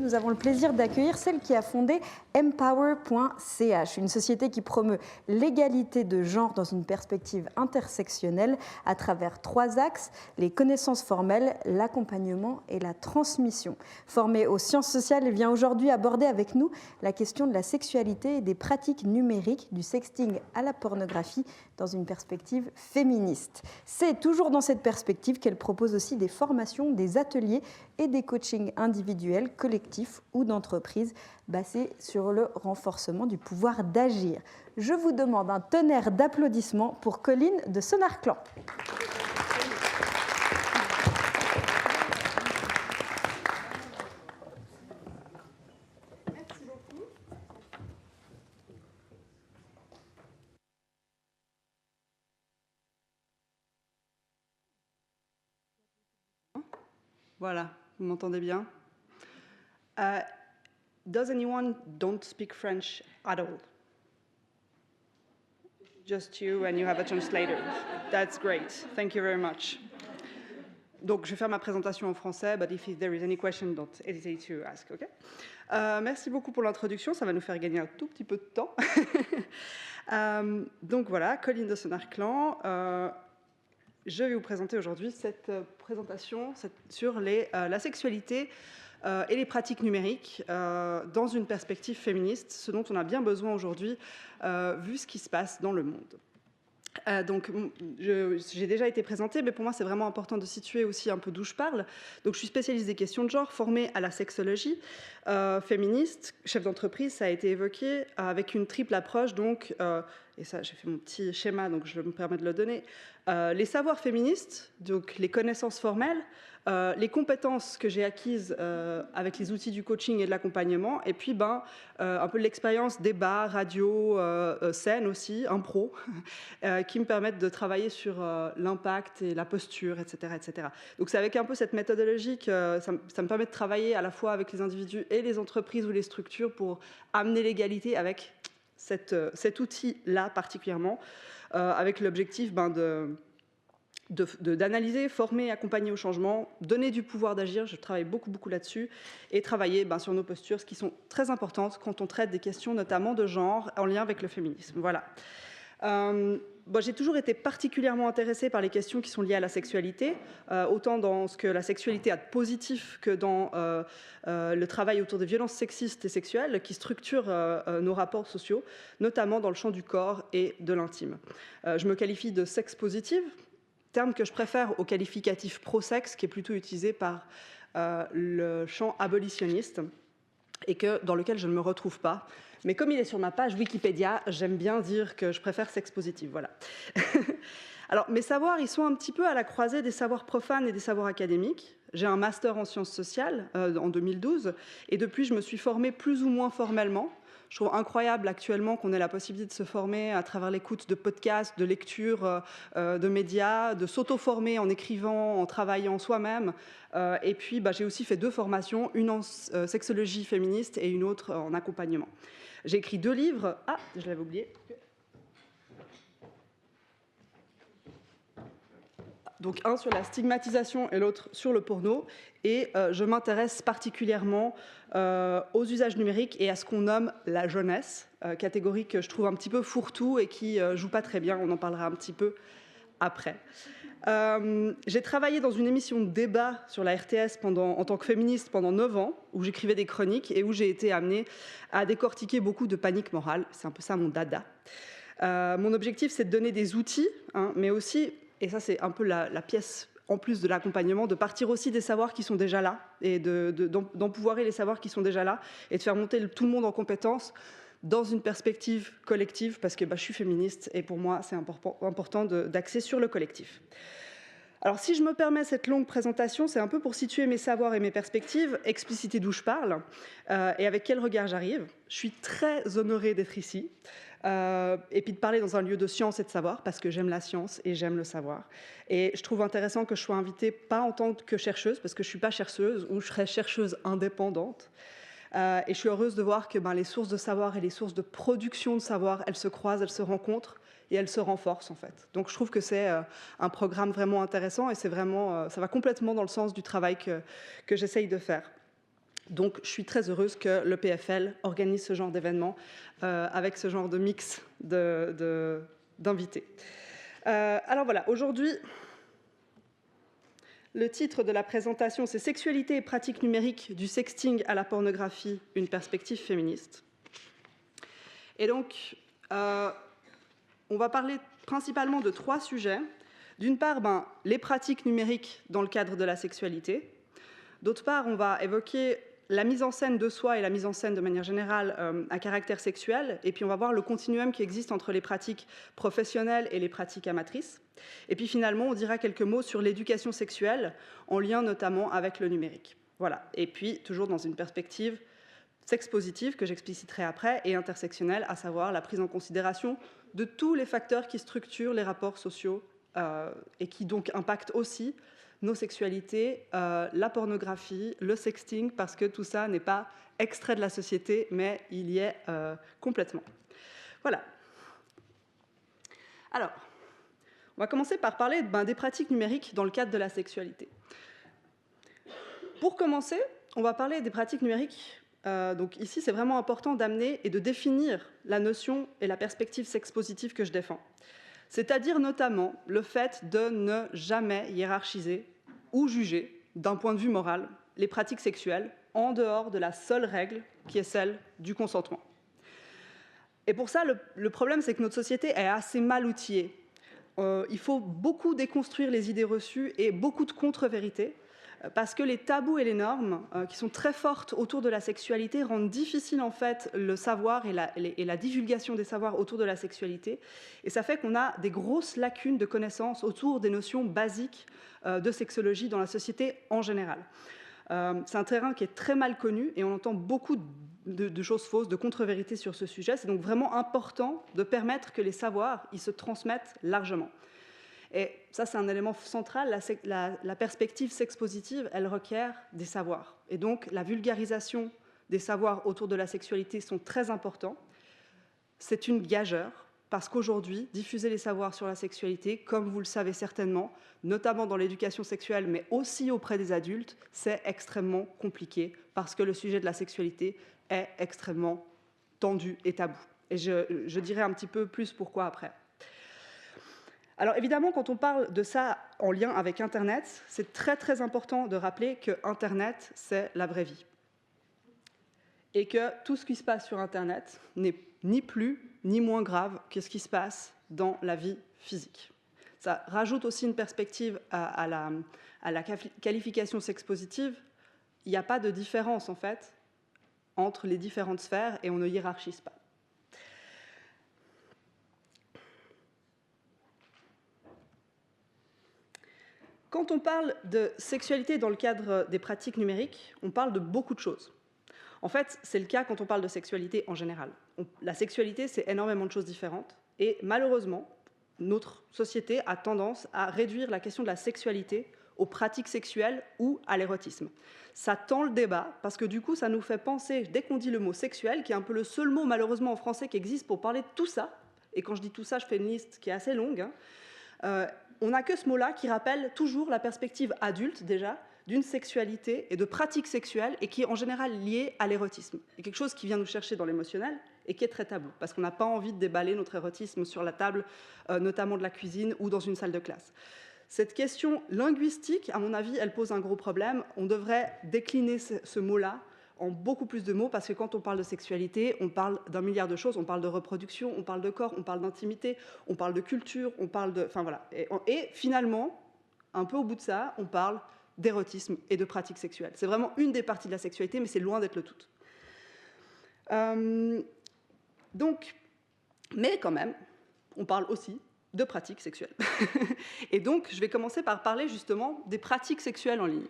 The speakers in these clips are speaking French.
nous avons le plaisir d'accueillir celle qui a fondé Empower.ch, une société qui promeut l'égalité de genre dans une perspective intersectionnelle à travers 3 axes, les connaissances formelles, l'accompagnement et la transmission. Formée aux sciences sociales, elle vient aujourd'hui aborder avec nous la question de la sexualité et des pratiques numériques, du sexting à la pornographie, dans une perspective féministe. C'est toujours dans cette perspective qu'elle propose aussi des formations, des ateliers et des coachings individuels, collectifs ou d'entreprise basés sur le renforcement du pouvoir d'agir. Je vous demande un tonnerre d'applaudissements pour Colline de Sonarclan. Merci beaucoup. Voilà, vous m'entendez bien? Does anyone don't speak French at all? Just you and you have a translator. That's great. Thank you very much. Donc, je vais faire ma présentation en français, but if there is any question, don't hesitate to ask, OK? Merci beaucoup pour l'introduction, ça va nous faire gagner un tout petit peu de temps. Donc voilà, Colline de Sonarclan. Je vais vous présenter aujourd'hui cette présentation sur la sexualité et les pratiques numériques dans une perspective féministe, ce dont on a bien besoin aujourd'hui, vu ce qui se passe dans le monde. Donc, j'ai déjà été présentée, mais pour moi, c'est vraiment important de situer aussi un peu d'où je parle. Donc, je suis spécialiste des questions de genre, formée à la sexologie, féministe, chef d'entreprise, ça a été évoqué, avec une triple approche, donc, et ça, j'ai fait mon petit schéma, donc je me permets de le donner, les savoirs féministes, donc les connaissances formelles, les compétences que j'ai acquises avec les outils du coaching et de l'accompagnement, et puis un peu l'expérience débat, radio, scène aussi, impro, qui me permettent de travailler sur l'impact et la posture, etc., etc. Donc c'est avec un peu cette méthodologie que ça me permet de travailler à la fois avec les individus et les entreprises ou les structures pour amener l'égalité avec cet outil-là particulièrement, avec l'objectif d'analyser, former, accompagner au changement, donner du pouvoir d'agir, je travaille beaucoup là-dessus, et travailler sur nos postures, ce qui sont très importantes quand on traite des questions notamment de genre en lien avec le féminisme. Voilà. J'ai toujours été particulièrement intéressée par les questions qui sont liées à la sexualité, autant dans ce que la sexualité a de positif que dans le travail autour des violences sexistes et sexuelles qui structurent nos rapports sociaux, notamment dans le champ du corps et de l'intime. Je me qualifie de sexe positive, terme que je préfère au qualificatif pro-sexe, qui est plutôt utilisé par le champ abolitionniste et dans lequel je ne me retrouve pas. Mais comme il est sur ma page Wikipédia, j'aime bien dire que je préfère sexe positif. Voilà. Alors, mes savoirs, ils sont un petit peu à la croisée des savoirs profanes et des savoirs académiques. J'ai un master en sciences sociales en 2012, et depuis, je me suis formée plus ou moins formellement. Je trouve incroyable actuellement qu'on ait la possibilité de se former à travers l'écoute de podcasts, de lectures, de médias, de s'auto-former en écrivant, en travaillant soi-même. Et puis, j'ai aussi fait 2 formations, une en sexologie féministe et une autre en accompagnement. J'ai écrit 2 livres. Ah, je l'avais oublié. Donc un sur la stigmatisation et l'autre sur le porno. Et je m'intéresse particulièrement aux usages numériques et à ce qu'on nomme la jeunesse, catégorie que je trouve un petit peu fourre-tout et qui joue pas très bien. On en parlera un petit peu après. J'ai travaillé dans une émission de débat sur la RTS en tant que féministe pendant 9 ans, où j'écrivais des chroniques et où j'ai été amenée à décortiquer beaucoup de panique morale. C'est un peu ça mon dada. Mon objectif, c'est de donner des outils, mais aussi, et ça c'est un peu la pièce en plus de l'accompagnement, de partir aussi des savoirs qui sont déjà là et d'empouvoirer les savoirs qui sont déjà là et de faire monter tout le monde en compétences dans une perspective collective, parce que je suis féministe et pour moi, c'est important d'axer sur le collectif. Alors, si je me permets cette longue présentation, c'est un peu pour situer mes savoirs et mes perspectives, expliciter d'où je parle et avec quel regard j'arrive. Je suis très honorée d'être ici et puis de parler dans un lieu de science et de savoir, parce que j'aime la science et j'aime le savoir. Et je trouve intéressant que je sois invitée pas en tant que chercheuse, parce que je ne suis pas chercheuse, ou je serais chercheuse indépendante. Et je suis heureuse de voir que les sources de savoir et les sources de production de savoir, elles se croisent, elles se rencontrent et elles se renforcent en fait. Donc je trouve que c'est un programme vraiment intéressant et c'est vraiment, ça va complètement dans le sens du travail que j'essaye de faire. Donc, je suis très heureuse que le PFL organise ce genre d'événement avec ce genre de mix d'invités. Alors voilà, aujourd'hui, le titre de la présentation, c'est « Sexualité et pratiques numériques du sexting à la pornographie, une perspective féministe ». Et donc, on va parler principalement de 3 sujets. D'une part, les pratiques numériques dans le cadre de la sexualité. D'autre part, on va évoquer la mise en scène de soi et la mise en scène de manière générale à caractère sexuel. Et puis, on va voir le continuum qui existe entre les pratiques professionnelles et les pratiques amatrices. Et puis, finalement, on dira quelques mots sur l'éducation sexuelle, en lien notamment avec le numérique. Voilà. Et puis, toujours dans une perspective sex-positive, que j'expliciterai après, et intersectionnelle, à savoir la prise en considération de tous les facteurs qui structurent les rapports sociaux et qui donc impactent aussi nos sexualités, la pornographie, le sexting, parce que tout ça n'est pas extrait de la société, mais il y est complètement. Voilà. Alors, on va commencer par parler des pratiques numériques dans le cadre de la sexualité. Pour commencer, on va parler des pratiques numériques. Donc ici, c'est vraiment important d'amener et de définir la notion et la perspective sex-positive que je défends. C'est-à-dire notamment le fait de ne jamais hiérarchiser ou juger, d'un point de vue moral, les pratiques sexuelles en dehors de la seule règle qui est celle du consentement. Et pour ça, le problème, c'est que notre société est assez mal outillée. Il faut beaucoup déconstruire les idées reçues et beaucoup de contre-vérités, parce que les tabous et les normes qui sont très fortes autour de la sexualité rendent difficile en fait le savoir et la divulgation des savoirs autour de la sexualité. Et ça fait qu'on a des grosses lacunes de connaissances autour des notions basiques de sexologie dans la société en général. C'est un terrain qui est très mal connu et on entend beaucoup de choses fausses, de contre-vérités sur ce sujet. C'est donc vraiment important de permettre que les savoirs ils se transmettent largement. Et ça, c'est un élément central. La perspective sex-positive, elle requiert des savoirs. Et donc, la vulgarisation des savoirs autour de la sexualité sont très importants. C'est une gageure, parce qu'aujourd'hui, diffuser les savoirs sur la sexualité, comme vous le savez certainement, notamment dans l'éducation sexuelle, mais aussi auprès des adultes, c'est extrêmement compliqué, parce que le sujet de la sexualité est extrêmement tendu et tabou. Et je dirai un petit peu plus pourquoi après. Alors évidemment, quand on parle de ça en lien avec Internet, c'est très très important de rappeler que Internet, c'est la vraie vie. Et que tout ce qui se passe sur Internet n'est ni plus ni moins grave que ce qui se passe dans la vie physique. Ça rajoute aussi une perspective à la qualification sex-positive. Il n'y a pas de différence en fait entre les différentes sphères et on ne hiérarchise pas. Quand on parle de sexualité dans le cadre des pratiques numériques, on parle de beaucoup de choses. En fait, c'est le cas quand on parle de sexualité en général. La sexualité, c'est énormément de choses différentes. Et malheureusement, notre société a tendance à réduire la question de la sexualité aux pratiques sexuelles ou à l'érotisme. Ça tend le débat parce que du coup, ça nous fait penser, dès qu'on dit le mot sexuel, qui est un peu le seul mot malheureusement en français qui existe pour parler de tout ça, et quand je dis tout ça, je fais une liste qui est assez longue, on n'a que ce mot-là qui rappelle toujours la perspective adulte, déjà, d'une sexualité et de pratiques sexuelles et qui est en général liée à l'érotisme. C'est quelque chose qui vient nous chercher dans l'émotionnel et qui est très tabou, parce qu'on n'a pas envie de déballer notre érotisme sur la table, notamment de la cuisine ou dans une salle de classe. Cette question linguistique, à mon avis, elle pose un gros problème. On devrait décliner ce mot-là en beaucoup plus de mots, parce que quand on parle de sexualité, on parle d'un milliard de choses. On parle de reproduction, on parle de corps, on parle d'intimité, on parle de culture, on parle de... Enfin voilà. Et finalement, un peu au bout de ça, on parle d'érotisme et de pratiques sexuelles. C'est vraiment une des parties de la sexualité, mais c'est loin d'être le tout. Donc, mais quand même, on parle aussi de pratiques sexuelles. Et donc, je vais commencer par parler justement des pratiques sexuelles en ligne.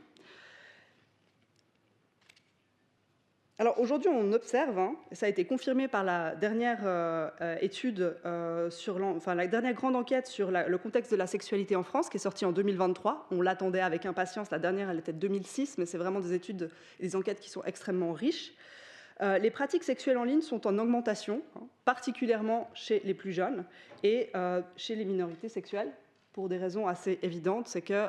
Alors aujourd'hui, on observe, et ça a été confirmé par la dernière étude, la dernière grande enquête sur le contexte de la sexualité en France, qui est sortie en 2023. On l'attendait avec impatience. La dernière, elle était de 2006, mais c'est vraiment des études et des enquêtes qui sont extrêmement riches. Les pratiques sexuelles en ligne sont en augmentation, particulièrement chez les plus jeunes et chez les minorités sexuelles, pour des raisons assez évidentes. C'est que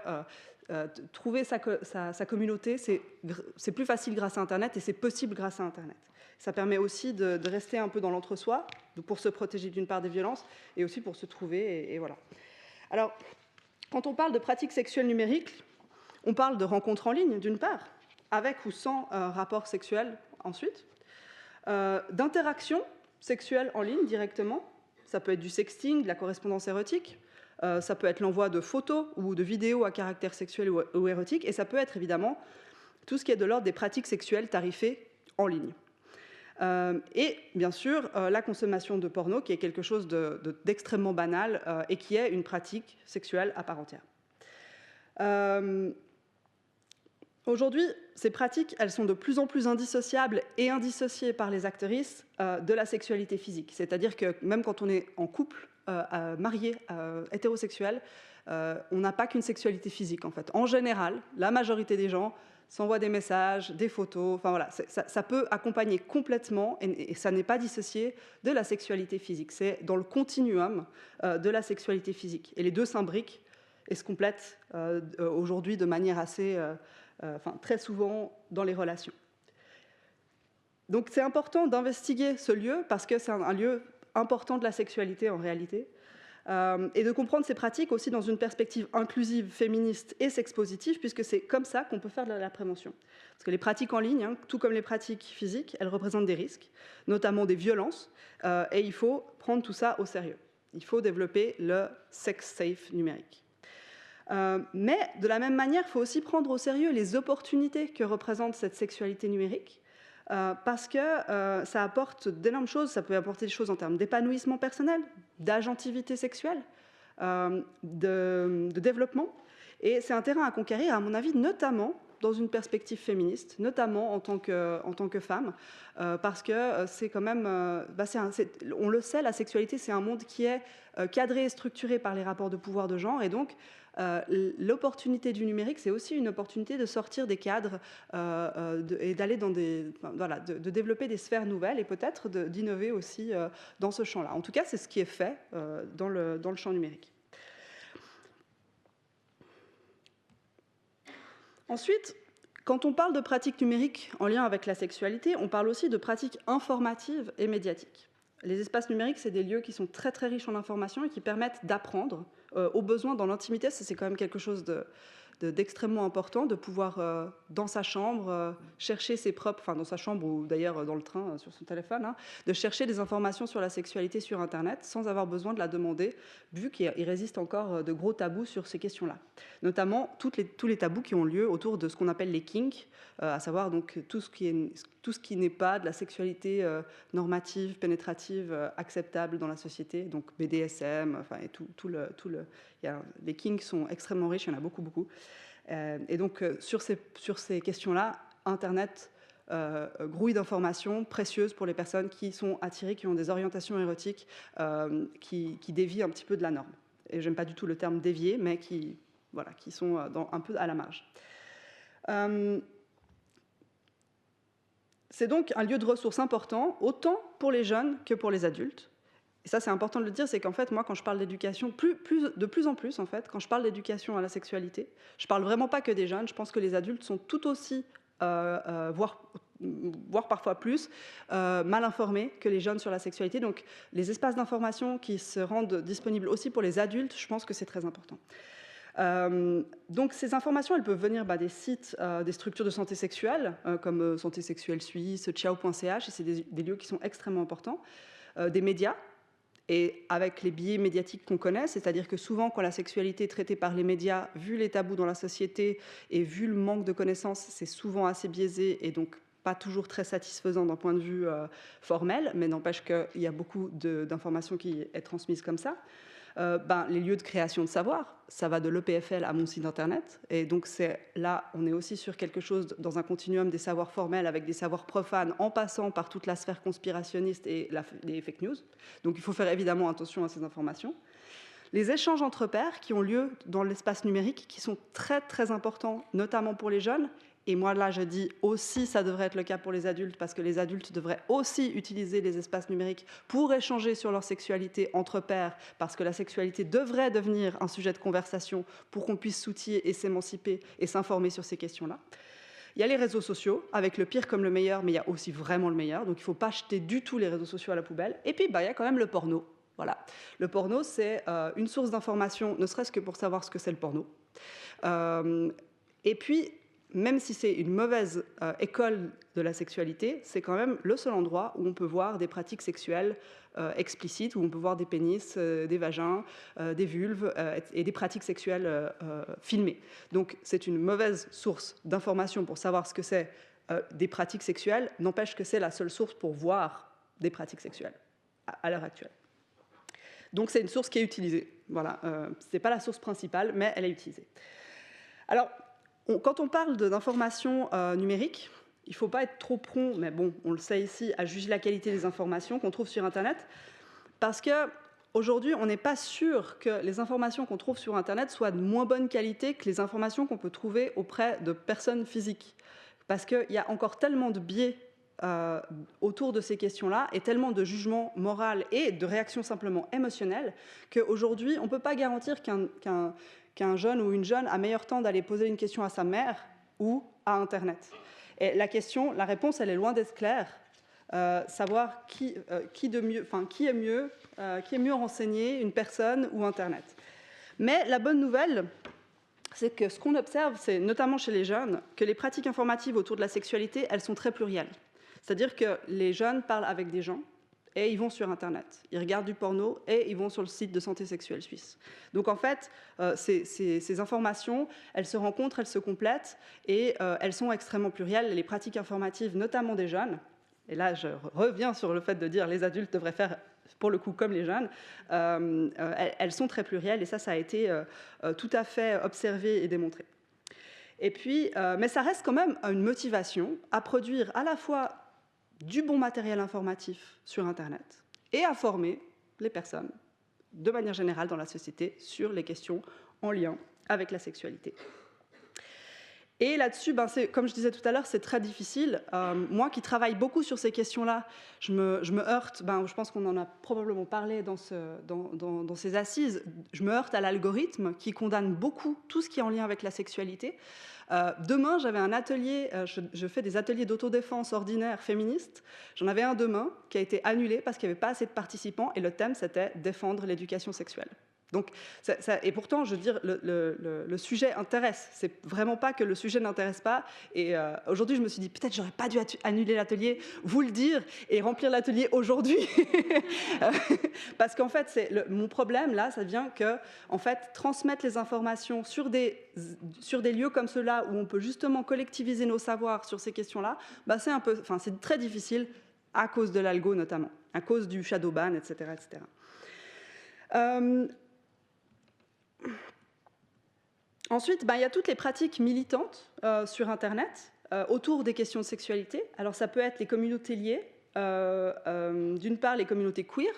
trouver sa communauté, c'est plus facile grâce à Internet et c'est possible grâce à Internet. Ça permet aussi de rester un peu dans l'entre-soi, pour se protéger d'une part des violences et aussi pour se trouver, et voilà. Alors, quand on parle de pratiques sexuelles numériques, on parle de rencontres en ligne, d'une part, avec ou sans rapport sexuel ensuite, d'interaction sexuelle en ligne directement, ça peut être du sexting, de la correspondance érotique, ça peut être l'envoi de photos ou de vidéos à caractère sexuel ou érotique, et ça peut être évidemment tout ce qui est de l'ordre des pratiques sexuelles tarifées en ligne. Et bien sûr, la consommation de porno, qui est quelque chose d'extrêmement banal et qui est une pratique sexuelle à part entière. Aujourd'hui, ces pratiques, elles sont de plus en plus indissociables et indissociées par les actrices de la sexualité physique. C'est-à-dire que même quand on est en couple, marié, hétérosexuel, on n'a pas qu'une sexualité physique, en fait. En général, la majorité des gens s'envoient des messages, des photos, enfin voilà, ça peut accompagner complètement, et ça n'est pas dissocié de la sexualité physique. C'est dans le continuum de la sexualité physique. Et les deux s'imbriquent et se complètent aujourd'hui de manière assez... très souvent dans les relations. Donc c'est important d'investiguer ce lieu parce que c'est un lieu important de la sexualité en réalité, et de comprendre ces pratiques aussi dans une perspective inclusive, féministe et sexpositive, puisque c'est comme ça qu'on peut faire de la prévention. Parce que les pratiques en ligne, tout comme les pratiques physiques, elles représentent des risques, notamment des violences, et il faut prendre tout ça au sérieux. Il faut développer le sex safe numérique. Mais de la même manière, il faut aussi prendre au sérieux les opportunités que représente cette sexualité numérique, parce que ça apporte d'énormes choses. Ça peut apporter des choses en termes d'épanouissement personnel, d'agentivité sexuelle, de développement. Et c'est un terrain à conquérir, à mon avis, notamment dans une perspective féministe, notamment en tant que femme, parce que c'est quand même... on le sait, la sexualité, c'est un monde qui est cadré et structuré par les rapports de pouvoir de genre, et donc l'opportunité du numérique, c'est aussi une opportunité de sortir des cadres et d'aller dans de développer des sphères nouvelles et peut-être d'innover aussi dans ce champ-là. En tout cas, c'est ce qui est fait dans le champ numérique. Ensuite, quand on parle de pratiques numériques en lien avec la sexualité, on parle aussi de pratiques informatives et médiatiques. Les espaces numériques, c'est des lieux qui sont très très riches en informations et qui permettent d'apprendre aux besoins dans l'intimité. C'est quand même quelque chose d'extrêmement important, de pouvoir, dans sa chambre, chercher ses propres... Enfin, dans sa chambre ou d'ailleurs dans le train, sur son téléphone, de chercher des informations sur la sexualité sur Internet sans avoir besoin de la demander, vu qu'il résiste encore de gros tabous sur ces questions-là. Notamment tous les tabous qui ont lieu autour de ce qu'on appelle les kinks, à savoir donc tout ce qui n'est pas de la sexualité normative, pénétrative, acceptable dans la société, donc BDSM, enfin, et les kinks sont extrêmement riches, il y en a beaucoup, beaucoup. Et donc, sur ces questions-là, Internet grouille d'informations précieuses pour les personnes qui sont attirées, qui ont des orientations érotiques, qui dévient un petit peu de la norme. Et j'aime pas du tout le terme dévier, mais qui sont un peu à la marge. C'est donc un lieu de ressources important, autant pour les jeunes que pour les adultes. Et ça, c'est important de le dire, c'est qu'en fait, moi, quand je parle d'éducation, de plus en plus, en fait, quand je parle d'éducation à la sexualité, je parle vraiment pas que des jeunes, je pense que les adultes sont tout aussi, voire parfois plus, mal informés que les jeunes sur la sexualité. Donc, les espaces d'information qui se rendent disponibles aussi pour les adultes, je pense que c'est très important. Donc ces informations, elles peuvent venir des sites, des structures de santé sexuelle, comme Santé Sexuelle Suisse, ciao.ch, et c'est des lieux qui sont extrêmement importants, des médias, et avec les biais médiatiques qu'on connaît, c'est-à-dire que souvent, quand la sexualité est traitée par les médias, vu les tabous dans la société et vu le manque de connaissances, c'est souvent assez biaisé et donc pas toujours très satisfaisant d'un point de vue formel, mais n'empêche qu'il y a beaucoup d'informations qui est transmises comme ça. Les lieux de création de savoir, ça va de l'EPFL à mon site internet, et donc là, on est aussi sur quelque chose dans un continuum des savoirs formels avec des savoirs profanes, en passant par toute la sphère conspirationniste et les fake news. Donc il faut faire évidemment attention à ces informations. Les échanges entre pairs qui ont lieu dans l'espace numérique, qui sont très très importants, notamment pour les jeunes, Et moi, là, je dis aussi, ça devrait être le cas pour les adultes, parce que les adultes devraient aussi utiliser les espaces numériques pour échanger sur leur sexualité entre pairs, parce que la sexualité devrait devenir un sujet de conversation pour qu'on puisse s'outiller et s'émanciper et s'informer sur ces questions-là. Il y a les réseaux sociaux, avec le pire comme le meilleur, mais il y a aussi vraiment le meilleur, donc il ne faut pas jeter du tout les réseaux sociaux à la poubelle. Et puis, il y a quand même le porno. Voilà. Le porno, c'est une source d'information, ne serait-ce que pour savoir ce que c'est le porno. Et puis, même si c'est une mauvaise école de la sexualité, c'est quand même le seul endroit où on peut voir des pratiques sexuelles explicites, où on peut voir des pénis, des vagins, des vulves et des pratiques sexuelles filmées. Donc c'est une mauvaise source d'information pour savoir ce que c'est des pratiques sexuelles, n'empêche que c'est la seule source pour voir des pratiques sexuelles à l'heure actuelle. Donc c'est une source qui est utilisée. Voilà, ce n'est pas la source principale, mais elle est utilisée. Alors, quand on parle d'informations numériques, il ne faut pas être trop prompt, mais bon, on le sait ici, à juger la qualité des informations qu'on trouve sur Internet, parce qu'aujourd'hui, on n'est pas sûr que les informations qu'on trouve sur Internet soient de moins bonne qualité que les informations qu'on peut trouver auprès de personnes physiques. Parce qu'il y a encore tellement de biais autour de ces questions-là, et tellement de jugements moraux et de réactions simplement émotionnelles, qu'aujourd'hui, on ne peut pas garantir qu'un jeune ou une jeune a meilleur temps d'aller poser une question à sa mère ou à Internet. Et la réponse, elle est loin d'être claire. Savoir qui est mieux renseigné, une personne ou Internet. Mais la bonne nouvelle, c'est que ce qu'on observe, c'est notamment chez les jeunes, que les pratiques informatives autour de la sexualité, elles sont très plurielles. C'est-à-dire que les jeunes parlent avec des gens, et ils vont sur Internet. Ils regardent du porno et ils vont sur le site de santé sexuelle suisse. Donc en fait, ces informations, elles se rencontrent, elles se complètent et elles sont extrêmement plurielles. Les pratiques informatives, notamment des jeunes, et là je reviens sur le fait de dire les adultes devraient faire pour le coup comme les jeunes, elles sont très plurielles et ça a été tout à fait observé et démontré. Et puis, mais ça reste quand même une motivation à produire à la fois du bon matériel informatif sur Internet et à former les personnes, de manière générale dans la société, sur les questions en lien avec la sexualité. Et là-dessus, comme je disais tout à l'heure, c'est très difficile. Moi qui travaille beaucoup sur ces questions-là, je me heurte, je pense qu'on en a probablement parlé dans ces assises, je me heurte à l'algorithme qui condamne beaucoup tout ce qui est en lien avec la sexualité. Demain, j'avais un atelier, je fais des ateliers d'autodéfense ordinaire féministe. J'en avais un demain qui a été annulé parce qu'il n'y avait pas assez de participants et le thème, c'était défendre l'éducation sexuelle. Donc, et pourtant, je veux dire, le sujet intéresse. C'est vraiment pas que le sujet n'intéresse pas. Et aujourd'hui, je me suis dit, peut-être j'aurais pas dû annuler l'atelier, vous le dire et remplir l'atelier aujourd'hui. Parce qu'en fait, mon problème, là, ça vient que, en fait, transmettre les informations sur des lieux comme ceux-là, où on peut justement collectiviser nos savoirs sur ces questions-là, c'est très difficile à cause de l'algo, notamment, à cause du shadow ban, etc., etc. Ensuite, il y a toutes les pratiques militantes sur Internet autour des questions de sexualité. Alors, ça peut être les communautés liées. D'une part, les communautés queer.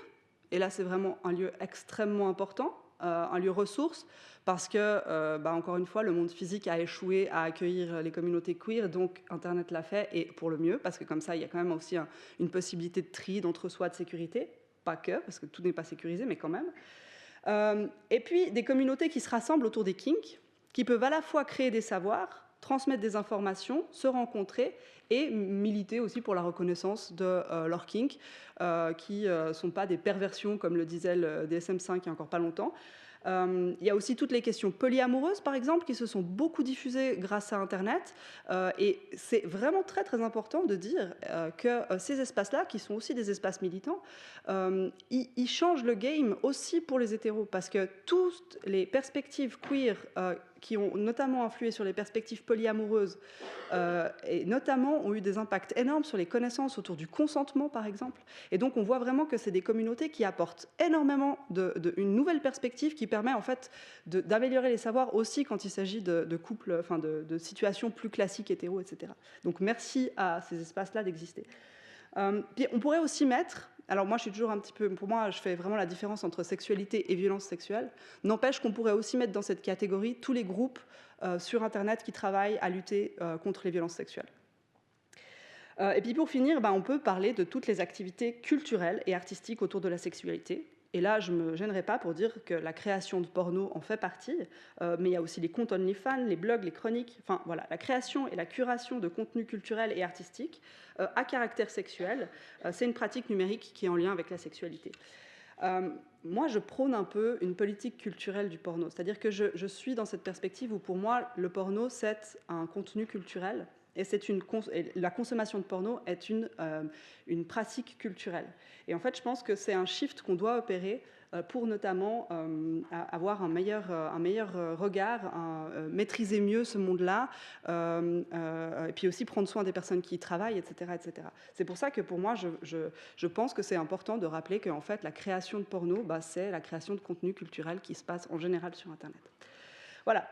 Et là, c'est vraiment un lieu extrêmement important, un lieu ressource, parce que, encore une fois, le monde physique a échoué à accueillir les communautés queer, donc Internet l'a fait, et pour le mieux, parce que comme ça, il y a quand même aussi une possibilité de tri, d'entre-soi, de sécurité. Pas que, parce que tout n'est pas sécurisé, mais quand même. Et puis, des communautés qui se rassemblent autour des kinks, qui peuvent à la fois créer des savoirs, transmettre des informations, se rencontrer et militer aussi pour la reconnaissance de leurs kinks, qui ne sont pas des perversions, comme le disait le DSM-5 il y a encore pas longtemps. Il y a aussi toutes les questions polyamoureuses, par exemple, qui se sont beaucoup diffusées grâce à Internet. Et c'est vraiment très, très important de dire que ces espaces-là, qui sont aussi des espaces militants, ils changent le game aussi pour les hétéros, parce que toutes les perspectives queer qui ont notamment influé sur les perspectives polyamoureuses et notamment ont eu des impacts énormes sur les connaissances autour du consentement, par exemple. Et donc, on voit vraiment que c'est des communautés qui apportent énormément une nouvelle perspective qui permet en fait d'améliorer les savoirs aussi quand il s'agit de couples, de situations plus classiques, hétéros, etc. Donc, merci à ces espaces-là d'exister. Puis on pourrait aussi mettre, alors moi je suis toujours un petit peu, pour moi je fais vraiment la différence entre sexualité et violence sexuelle, n'empêche qu'on pourrait aussi mettre dans cette catégorie tous les groupes sur Internet qui travaillent à lutter contre les violences sexuelles. Et puis pour finir, on peut parler de toutes les activités culturelles et artistiques autour de la sexualité. Et là, je ne me gênerai pas pour dire que la création de porno en fait partie, mais il y a aussi les comptes OnlyFans, les blogs, les chroniques, enfin voilà, la création et la curation de contenus culturels et artistiques à caractère sexuel, c'est une pratique numérique qui est en lien avec la sexualité. Moi, je prône un peu une politique culturelle du porno, c'est-à-dire que je suis dans cette perspective où pour moi, le porno, c'est un contenu culturel. Et la consommation de porno est une pratique culturelle. Et en fait, je pense que c'est un shift qu'on doit opérer pour notamment avoir un meilleur regard, maîtriser mieux ce monde-là, et puis aussi prendre soin des personnes qui y travaillent, etc. etc. C'est pour ça que pour moi, je pense que c'est important de rappeler qu'en fait, la création de porno, c'est la création de contenu culturel qui se passe en général sur Internet. Voilà.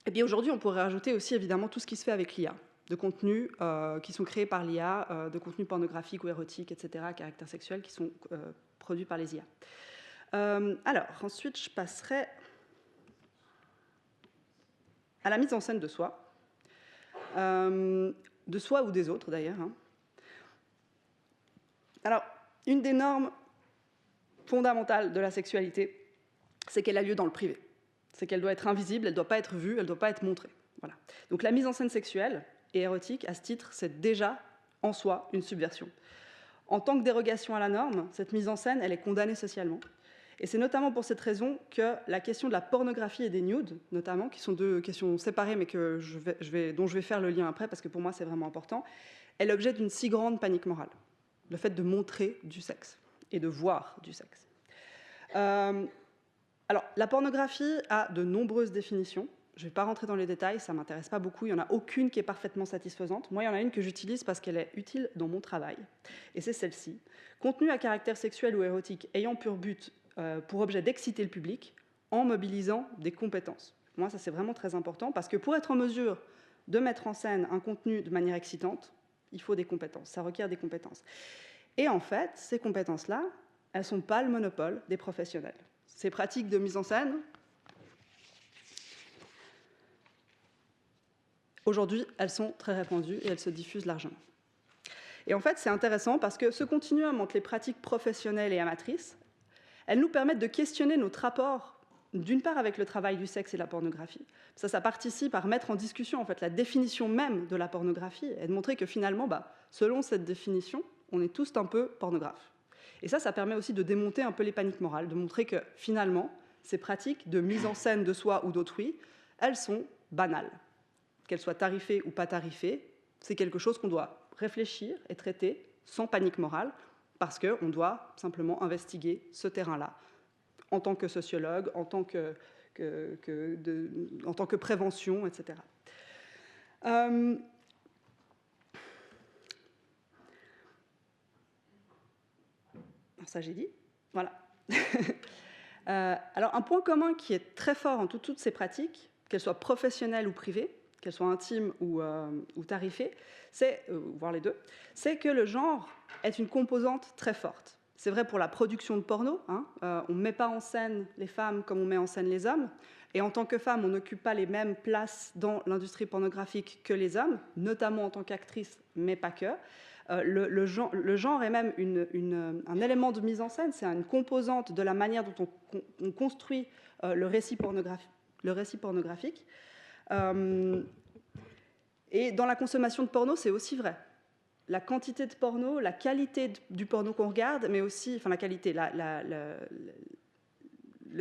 Et puis aujourd'hui, on pourrait rajouter aussi évidemment tout ce qui se fait avec l'IA, de contenus qui sont créés par l'IA, de contenus pornographiques ou érotiques, etc., à caractère sexuel, qui sont produits par les IA. Alors, ensuite, je passerai à la mise en scène de soi ou des autres, d'ailleurs. Alors, une des normes fondamentales de la sexualité, c'est qu'elle a lieu dans le privé. C'est qu'elle doit être invisible, elle ne doit pas être vue, elle ne doit pas être montrée. Voilà. Donc la mise en scène sexuelle et érotique, à ce titre, c'est déjà en soi une subversion. En tant que dérogation à la norme, cette mise en scène, elle est condamnée socialement. Et c'est notamment pour cette raison que la question de la pornographie et des nudes, notamment, qui sont deux questions séparées, mais dont je vais faire le lien après, parce que pour moi, c'est vraiment important, est l'objet d'une si grande panique morale. Le fait de montrer du sexe et de voir du sexe. Alors, la pornographie a de nombreuses définitions. Je ne vais pas rentrer dans les détails, ça ne m'intéresse pas beaucoup. Il n'y en a aucune qui est parfaitement satisfaisante. Moi, il y en a une que j'utilise parce qu'elle est utile dans mon travail. Et c'est celle-ci. Contenu à caractère sexuel ou érotique ayant pour objet d'exciter le public en mobilisant des compétences. Moi, ça, c'est vraiment très important parce que pour être en mesure de mettre en scène un contenu de manière excitante, il faut des compétences. Ça requiert des compétences. Et en fait, ces compétences-là, elles ne sont pas le monopole des professionnels. Ces pratiques de mise en scène, aujourd'hui, elles sont très répandues et elles se diffusent largement. Et en fait, c'est intéressant parce que ce continuum entre les pratiques professionnelles et amatrices, elles nous permettent de questionner notre rapport, d'une part avec le travail du sexe et la pornographie. Ça participe à remettre en discussion en fait, la définition même de la pornographie et de montrer que finalement, selon cette définition, on est tous un peu pornographes. Et ça permet aussi de démonter un peu les paniques morales, de montrer que finalement, ces pratiques de mise en scène de soi ou d'autrui, elles sont banales. Qu'elles soient tarifées ou pas tarifées, c'est quelque chose qu'on doit réfléchir et traiter sans panique morale, parce qu'on doit simplement investiguer ce terrain-là, en tant que sociologue, en tant que prévention, etc. Ça, j'ai dit. Voilà. Alors, un point commun qui est très fort en toutes ces pratiques, qu'elles soient professionnelles ou privées, qu'elles soient intimes ou tarifées, voire les deux, c'est que le genre est une composante très forte. C'est vrai pour la production de porno. On ne met pas en scène les femmes comme on met en scène les hommes. Et en tant que femme, on n'occupe pas les mêmes places dans l'industrie pornographique que les hommes, notamment en tant qu'actrice, mais pas que. Le genre est même un élément de mise en scène, c'est une composante de la manière dont on construit le récit pornographique. Et dans la consommation de porno, c'est aussi vrai. La quantité de porno, la qualité du porno qu'on regarde, mais aussi, enfin la qualité, le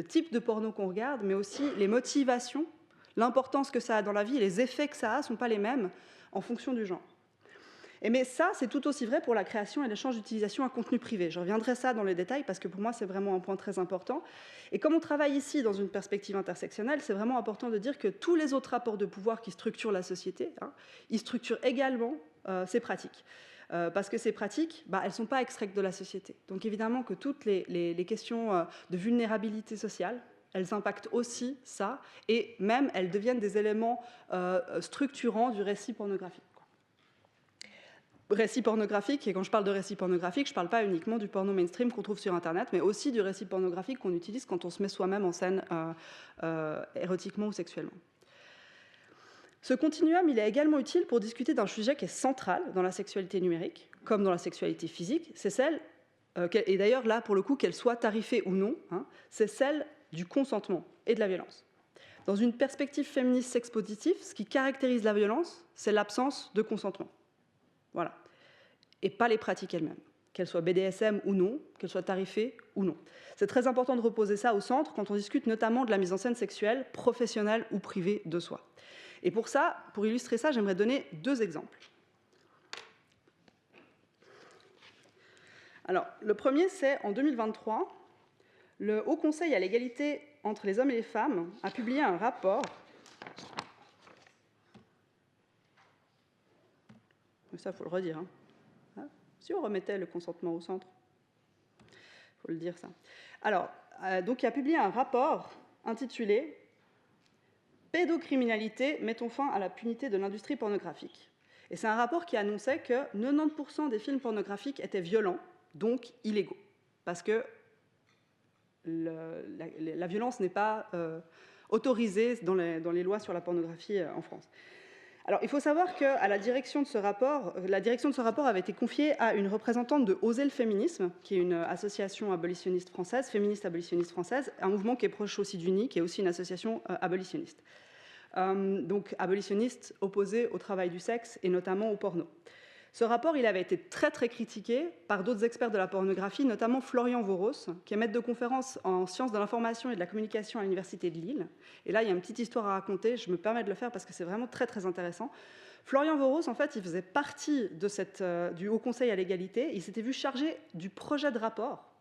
type de porno qu'on regarde, mais aussi les motivations, l'importance que ça a dans la vie, les effets que ça a ne sont pas les mêmes en fonction du genre. Mais ça, c'est tout aussi vrai pour la création et l'échange d'utilisation à contenu privé. Je reviendrai ça dans les détails parce que pour moi, c'est vraiment un point très important. Et comme on travaille ici dans une perspective intersectionnelle, c'est vraiment important de dire que tous les autres rapports de pouvoir qui structurent la société, ils structurent également ces pratiques. Parce que ces pratiques, elles ne sont pas extraites de la société. Donc évidemment que toutes les questions de vulnérabilité sociale, elles impactent aussi ça, et même elles deviennent des éléments structurants du récit pornographique. récits pornographiques, et quand je parle de récits pornographiques, je ne parle pas uniquement du porno mainstream qu'on trouve sur Internet, mais aussi du récit pornographique qu'on utilise quand on se met soi-même en scène érotiquement ou sexuellement. Ce continuum, il est également utile pour discuter d'un sujet qui est central dans la sexualité numérique, comme dans la sexualité physique, c'est celle, et d'ailleurs là pour le coup, qu'elle soit tarifée ou non, c'est celle du consentement et de la violence. Dans une perspective féministe sex-positive, ce qui caractérise la violence, c'est l'absence de consentement. Voilà. Et pas les pratiques elles-mêmes, qu'elles soient BDSM ou non, qu'elles soient tarifées ou non. C'est très important de reposer ça au centre quand on discute notamment de la mise en scène sexuelle, professionnelle ou privée de soi. Et pour ça, pour illustrer ça, j'aimerais donner 2 exemples. Alors, le premier, c'est en 2023, le Haut Conseil à l'égalité entre les hommes et les femmes a publié un rapport. Ça, il faut le redire. Si on remettait le consentement au centre, il faut le dire ça. Alors, donc, il a publié un rapport intitulé « Pédocriminalité, mettons fin à la punité de l'industrie pornographique ». Et c'est un rapport qui annonçait que 90% des films pornographiques étaient violents, donc illégaux, parce que la violence n'est pas autorisée dans les lois sur la pornographie en France. Alors, il faut savoir que la direction de ce rapport avait été confiée à une représentante de Oser le féminisme, qui est une association abolitionniste française, féministe abolitionniste française, un mouvement qui est proche aussi du NI, qui est aussi une association abolitionniste. Donc abolitionniste opposé au travail du sexe et notamment au porno. Ce rapport, il avait été très très critiqué par d'autres experts de la pornographie, notamment Florian Voros, qui est maître de conférence en sciences de l'information et de la communication à l'Université de Lille. Et là, il y a une petite histoire à raconter, je me permets de le faire parce que c'est vraiment très très intéressant. Florian Voros, en fait, il faisait partie de du Haut Conseil à l'égalité, il s'était vu chargé du projet de rapport,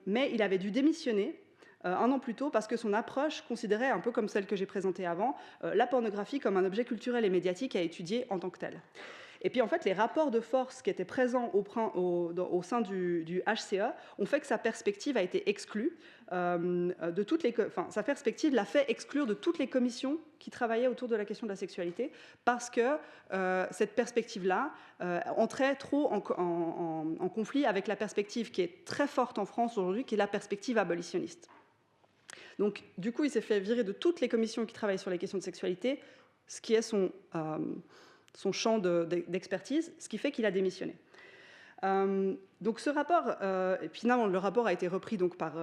mais il avait dû démissionner 1 an plus tôt parce que son approche considérait, un peu comme celle que j'ai présentée avant, la pornographie comme un objet culturel et médiatique à étudier en tant que tel. Et puis en fait, les rapports de force qui étaient présents au sein du HCE ont fait que sa perspective a été exclue de toutes les... Enfin, sa perspective l'a fait exclure de toutes les commissions qui travaillaient autour de la question de la sexualité parce que cette perspective-là entrait trop en conflit avec la perspective qui est très forte en France aujourd'hui, qui est la perspective abolitionniste. Donc, du coup, il s'est fait virer de toutes les commissions qui travaillent sur les questions de sexualité, ce qui est son champ d'expertise, ce qui fait qu'il a démissionné. Donc ce rapport, finalement le rapport a été repris donc par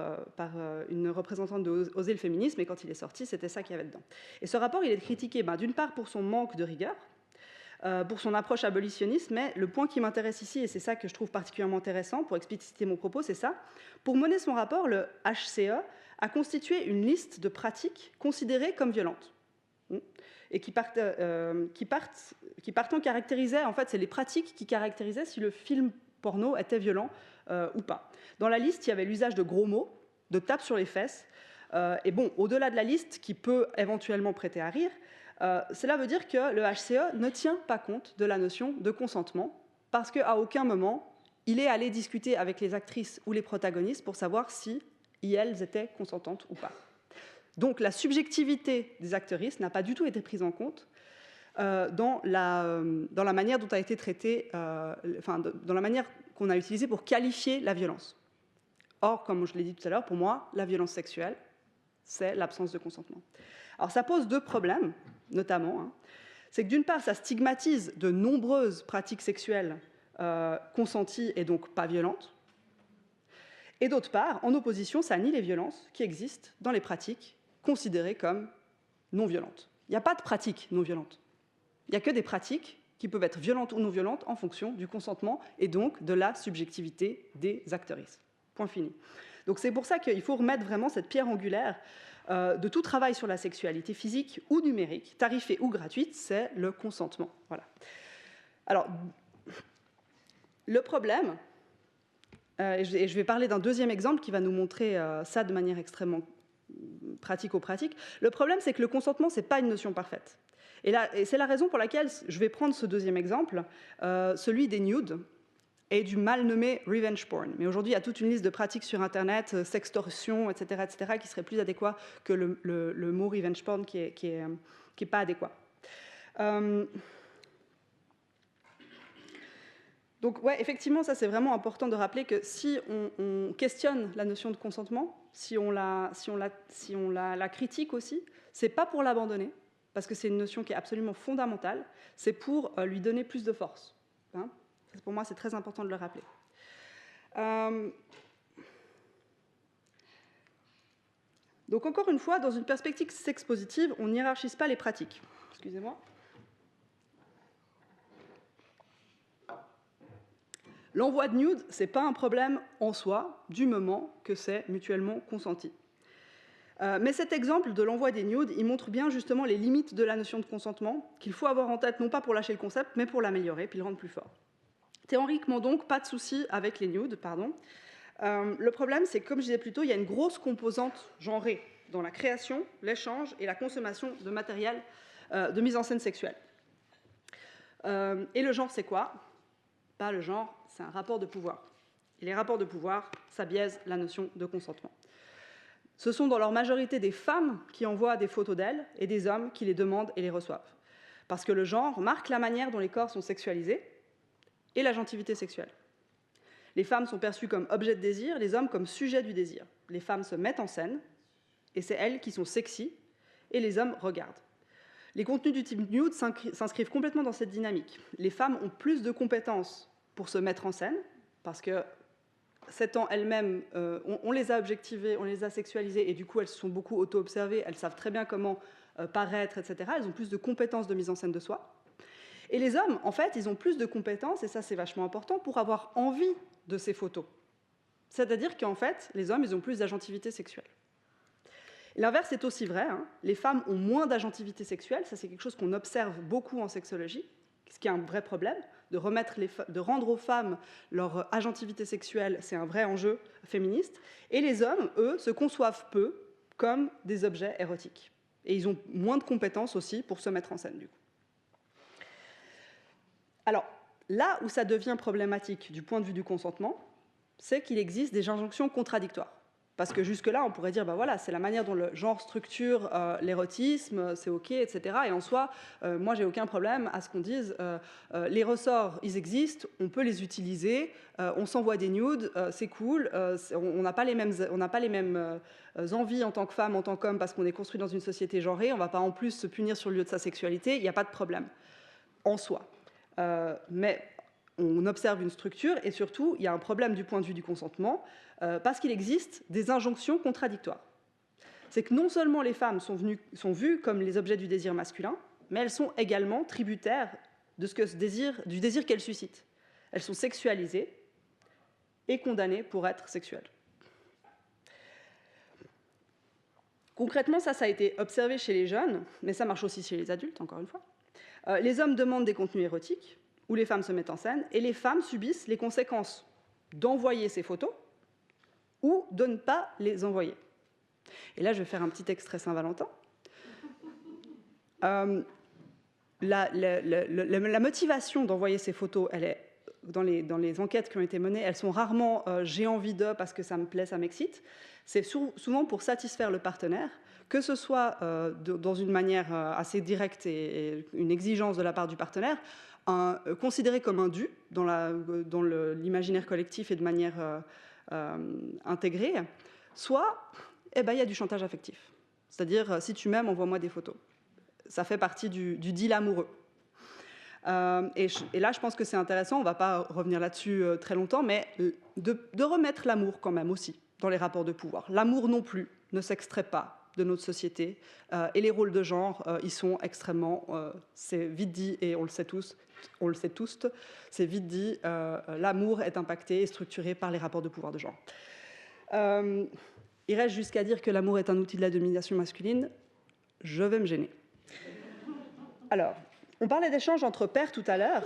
une représentante de Oser le féminisme, et quand il est sorti, c'était ça qu'il y avait dedans. Et ce rapport, il est critiqué d'une part pour son manque de rigueur, pour son approche abolitionniste, mais le point qui m'intéresse ici, et c'est ça que je trouve particulièrement intéressant pour expliciter mon propos, c'est ça. Pour mener son rapport, le HCE a constitué une liste de pratiques considérées comme violentes. Et qui partant caractérisaient, en fait, c'est les pratiques qui caractérisaient si le film porno était violent ou pas. Dans la liste, il y avait l'usage de gros mots, de tapes sur les fesses, et bon, au-delà de la liste, qui peut éventuellement prêter à rire, cela veut dire que le HCE ne tient pas compte de la notion de consentement, parce qu'à aucun moment, il est allé discuter avec les actrices ou les protagonistes pour savoir si elles étaient consentantes ou pas. Donc la subjectivité des actrices n'a pas du tout été prise en compte dans la manière dont a été traitée, dans la manière qu'on a utilisée pour qualifier la violence. Or, comme je l'ai dit tout à l'heure, pour moi, la violence sexuelle, c'est l'absence de consentement. Alors ça pose 2 problèmes, notamment. C'est que d'une part, ça stigmatise de nombreuses pratiques sexuelles consenties et donc pas violentes. Et d'autre part, en opposition, ça nie les violences qui existent dans les pratiques considérées comme non violentes. Il n'y a pas de pratiques non violentes. Il n'y a que des pratiques qui peuvent être violentes ou non violentes en fonction du consentement et donc de la subjectivité des actrices. Point fini. Donc c'est pour ça qu'il faut remettre vraiment cette pierre angulaire de tout travail sur la sexualité physique ou numérique, tarifée ou gratuite, c'est le consentement. Voilà. Alors, le problème, et je vais parler d'un deuxième exemple qui va nous montrer ça de manière extrêmement pratico-pratique. Le problème, c'est que le consentement, ce n'est pas une notion parfaite. Et c'est la raison pour laquelle je vais prendre ce deuxième exemple, celui des nudes et du mal nommé revenge porn. Mais aujourd'hui, il y a toute une liste de pratiques sur Internet, sextorsion, etc., qui serait plus adéquat que le mot revenge porn qui est pas adéquat. Donc ouais, effectivement, ça c'est vraiment important de rappeler que si on questionne la notion de consentement, si on la critique aussi, c'est pas pour l'abandonner, parce que c'est une notion qui est absolument fondamentale, c'est pour lui donner plus de force. Hein. Pour moi, c'est très important de le rappeler. Donc encore une fois, dans une perspective sex-positive, on n'hiérarchise pas les pratiques. Excusez-moi. L'envoi de nudes, ce n'est pas un problème en soi, du moment que c'est mutuellement consenti. Mais cet exemple de l'envoi des nudes, il montre bien justement les limites de la notion de consentement, qu'il faut avoir en tête, non pas pour lâcher le concept, mais pour l'améliorer, puis le rendre plus fort. Théoriquement donc, pas de souci avec les nudes, pardon. Le problème, c'est que, comme je disais plus tôt, il y a une grosse composante genrée dans la création, l'échange et la consommation de matériel de mise en scène sexuelle. Et le genre, c'est quoi ? Pas le genre, c'est un rapport de pouvoir. Et les rapports de pouvoir, ça biaise la notion de consentement. Ce sont dans leur majorité des femmes qui envoient des photos d'elles et des hommes qui les demandent et les reçoivent. Parce que le genre marque la manière dont les corps sont sexualisés et l'agentivité sexuelle. Les femmes sont perçues comme objet de désir, les hommes comme sujet du désir. Les femmes se mettent en scène et c'est elles qui sont sexy et les hommes regardent. Les contenus du type nude s'inscrivent complètement dans cette dynamique. Les femmes ont plus de compétences pour se mettre en scène, parce que s'étant elles-mêmes, on les a objectivées, on les a sexualisées, et du coup elles se sont beaucoup auto-observées, elles savent très bien comment paraître, etc. Elles ont plus de compétences de mise en scène de soi. Et les hommes, en fait, ils ont plus de compétences, et ça c'est vachement important, pour avoir envie de ces photos. C'est-à-dire qu'en fait, les hommes, ils ont plus d'agentivité sexuelle. L'inverse est aussi vrai, hein. Les femmes ont moins d'agentivité sexuelle, ça c'est quelque chose qu'on observe beaucoup en sexologie, ce qui est un vrai problème. De rendre aux femmes leur agentivité sexuelle, c'est un vrai enjeu féministe. Et les hommes, eux, se conçoivent peu comme des objets érotiques. Et ils ont moins de compétences aussi pour se mettre en scène, du coup. Alors, là où ça devient problématique du point de vue du consentement, c'est qu'il existe des injonctions contradictoires. Parce que jusque-là, on pourrait dire, ben voilà, c'est la manière dont le genre structure l'érotisme, c'est OK, etc. Et en soi, moi, j'ai aucun problème à ce qu'on dise, les ressorts, ils existent, on peut les utiliser, on s'envoie des nudes, c'est cool, on n'a pas les mêmes envies en tant que femme, en tant qu'homme, parce qu'on est construit dans une société genrée, on ne va pas en plus se punir sur le lieu de sa sexualité, il n'y a pas de problème, en soi. Mais on observe une structure, et surtout, il y a un problème du point de vue du consentement, parce qu'il existe des injonctions contradictoires. C'est que non seulement les femmes sont vues comme les objets du désir masculin, mais elles sont également tributaires de du désir qu'elles suscitent. Elles sont sexualisées et condamnées pour être sexuelles. Concrètement, ça a été observé chez les jeunes, mais ça marche aussi chez les adultes, encore une fois. Les hommes demandent des contenus érotiques, où les femmes se mettent en scène, et les femmes subissent les conséquences d'envoyer ces photos ou de ne pas les envoyer. Et là, je vais faire un petit extrait Saint-Valentin. La motivation d'envoyer ces photos, elle est, dans les enquêtes qui ont été menées, elles sont rarement j'ai envie de parce que ça me plaît, ça m'excite. C'est souvent pour satisfaire le partenaire, que ce soit dans une manière assez directe et une exigence de la part du partenaire, considéré comme un dû dans l'imaginaire collectif et de manière intégrée, soit il y a du chantage affectif. C'est-à-dire, si tu m'aimes, envoie-moi des photos. Ça fait partie du deal amoureux. Et là, je pense que c'est intéressant, on ne va pas revenir là-dessus très longtemps, mais de remettre l'amour quand même aussi dans les rapports de pouvoir. L'amour non plus ne s'extrait pas de notre société, et les rôles de genre, ils sont extrêmement, c'est vite dit, et on le sait tous, c'est vite dit, l'amour est impacté et structuré par les rapports de pouvoir de genre. Il reste jusqu'à dire que l'amour est un outil de la domination masculine. Je vais me gêner. Alors, on parlait d'échanges entre pairs tout à l'heure.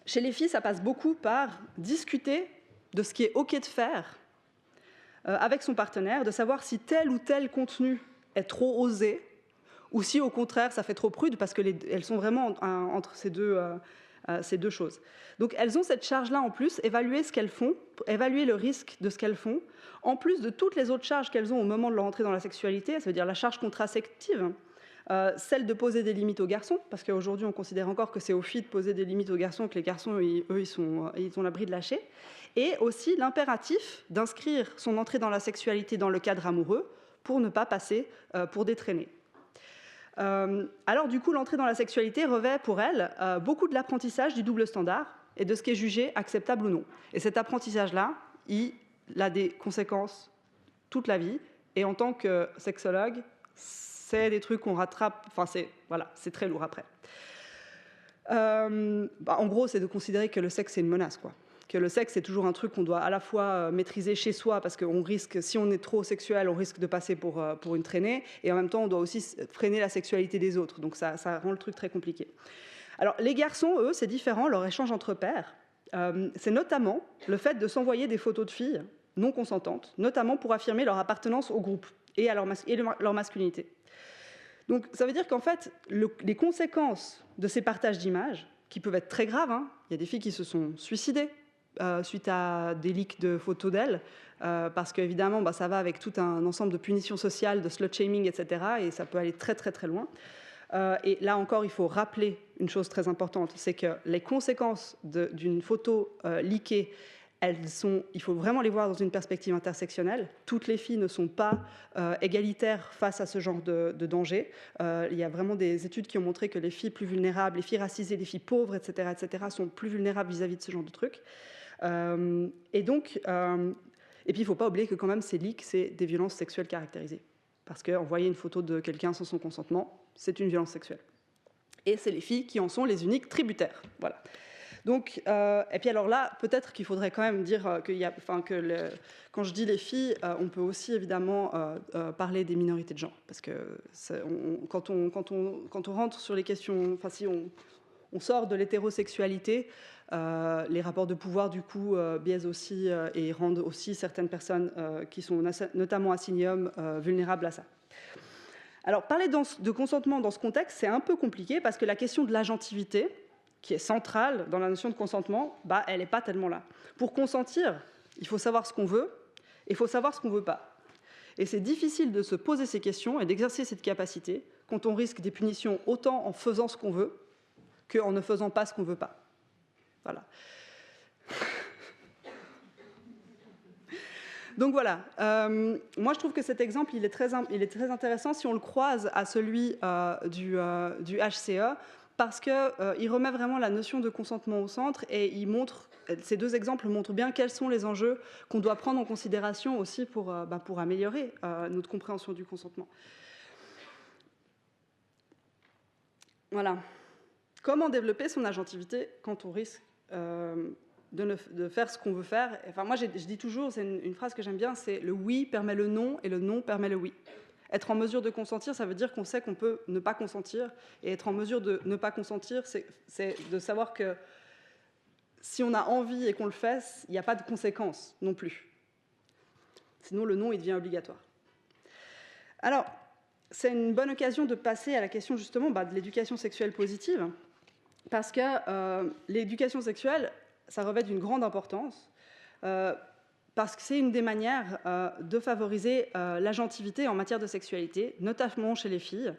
Chez les filles, ça passe beaucoup par discuter de ce qui est OK de faire avec son partenaire, de savoir si tel ou tel contenu est trop osé, ou si au contraire ça fait trop prude, parce qu'elles sont vraiment entre ces deux choses. Donc elles ont cette charge-là en plus, évaluer ce qu'elles font, évaluer le risque de ce qu'elles font, en plus de toutes les autres charges qu'elles ont au moment de leur entrée dans la sexualité, ça veut dire la charge contraceptive, celle de poser des limites aux garçons, parce qu'aujourd'hui on considère encore que c'est aux filles de poser des limites aux garçons, que les garçons, eux, ils ont l'abri de lâcher. Et aussi l'impératif d'inscrire son entrée dans la sexualité dans le cadre amoureux pour ne pas passer pour des traînées. Alors du coup, l'entrée dans la sexualité revêt pour elle beaucoup de l'apprentissage du double standard et de ce qui est jugé acceptable ou non. Et cet apprentissage-là, il a des conséquences toute la vie. Et en tant que sexologue, c'est des trucs qu'on rattrape, enfin c'est très lourd après. En gros, c'est de considérer que le sexe, c'est une menace, quoi. Que le sexe, c'est toujours un truc qu'on doit à la fois maîtriser chez soi, parce qu'on risque, si on est trop sexuel, on risque de passer pour une traînée, et en même temps, on doit aussi freiner la sexualité des autres. Donc ça rend le truc très compliqué. Alors, les garçons, eux, c'est différent, leur échange entre pairs. C'est notamment le fait de s'envoyer des photos de filles non consentantes, notamment pour affirmer leur appartenance au groupe et à leur masculinité. Donc ça veut dire qu'en fait, les conséquences de ces partages d'images, qui peuvent être très graves, hein, il y a des filles qui se sont suicidées suite à des leaks de photos d'elles, parce qu'évidemment, ça va avec tout un ensemble de punitions sociales, de slut-shaming, etc., et ça peut aller très très très loin. Et là encore, il faut rappeler une chose très importante, c'est que les conséquences d'une photo leakée, il faut vraiment les voir dans une perspective intersectionnelle. Toutes les filles ne sont pas égalitaires face à ce genre de danger. Il y a vraiment des études qui ont montré que les filles plus vulnérables, les filles racisées, les filles pauvres, etc., sont plus vulnérables vis-à-vis de ce genre de trucs. Et puis il ne faut pas oublier que quand même ces leaks, c'est des violences sexuelles caractérisées. Parce qu'envoyer une photo de quelqu'un sans son consentement, c'est une violence sexuelle. Et c'est les filles qui en sont les uniques tributaires. Voilà. Donc, et puis alors là, peut-être qu'il faudrait quand même dire quand je dis les filles, on peut aussi évidemment parler des minorités de genre, parce que quand on rentre sur les questions, enfin si on sort de l'hétérosexualité, les rapports de pouvoir du coup biaisent aussi et rendent aussi certaines personnes qui sont notamment assignées hommes vulnérables à ça. Alors parler de consentement dans ce contexte, c'est un peu compliqué parce que la question de l'agentivité, qui est centrale dans la notion de consentement, elle n'est pas tellement là. Pour consentir, il faut savoir ce qu'on veut et il faut savoir ce qu'on ne veut pas. Et c'est difficile de se poser ces questions et d'exercer cette capacité quand on risque des punitions autant en faisant ce qu'on veut qu'en ne faisant pas ce qu'on ne veut pas. Voilà. Donc voilà, moi je trouve que cet exemple il est très intéressant si on le croise à celui du HCE, parce qu'il remet vraiment la notion de consentement au centre et ces deux exemples montrent bien quels sont les enjeux qu'on doit prendre en considération aussi pour améliorer notre compréhension du consentement. Voilà. Comment développer son agentivité quand on risque de faire ce qu'on veut faire? Enfin, moi, je dis toujours, c'est une phrase que j'aime bien, c'est le oui permet le non et le non permet le oui. Être en mesure de consentir, ça veut dire qu'on sait qu'on peut ne pas consentir. Et être en mesure de ne pas consentir, c'est de savoir que si on a envie et qu'on le fait, il n'y a pas de conséquences non plus. Sinon, le non, il devient obligatoire. Alors, c'est une bonne occasion de passer à la question justement de l'éducation sexuelle positive, parce que l'éducation sexuelle, ça revêt d'une grande importance, parce que c'est une des manières de favoriser l'agentivité en matière de sexualité, notamment chez les filles,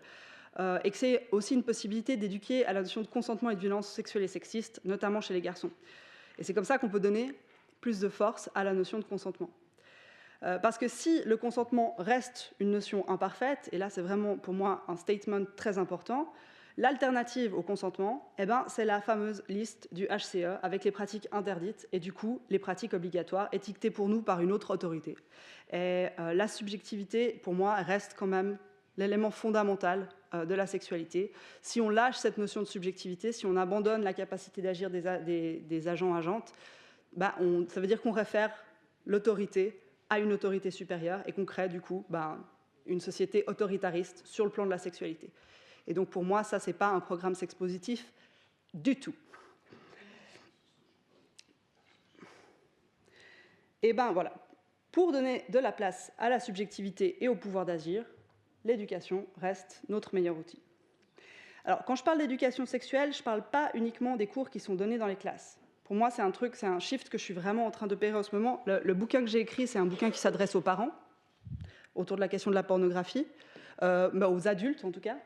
et que c'est aussi une possibilité d'éduquer à la notion de consentement et de violence sexuelle et sexiste, notamment chez les garçons. Et c'est comme ça qu'on peut donner plus de force à la notion de consentement. Parce que si le consentement reste une notion imparfaite, et là c'est vraiment pour moi un statement très important, l'alternative au consentement, c'est la fameuse liste du HCE avec les pratiques interdites et du coup les pratiques obligatoires étiquetées pour nous par une autre autorité. Et la subjectivité, pour moi, reste quand même l'élément fondamental de la sexualité. Si on lâche cette notion de subjectivité, si on abandonne la capacité d'agir des agents-agentes, ça veut dire qu'on réfère l'autorité à une autorité supérieure et qu'on crée du coup une société autoritariste sur le plan de la sexualité. Et donc pour moi, ça, ce n'est pas un programme sexpositif du tout. Et voilà. Pour donner de la place à la subjectivité et au pouvoir d'agir, l'éducation reste notre meilleur outil. Alors, quand je parle d'éducation sexuelle, je ne parle pas uniquement des cours qui sont donnés dans les classes. Pour moi, c'est un shift que je suis vraiment en train d'opérer en ce moment. Le bouquin que j'ai écrit, c'est un bouquin qui s'adresse aux parents, autour de la question de la pornographie, aux adultes en tout cas.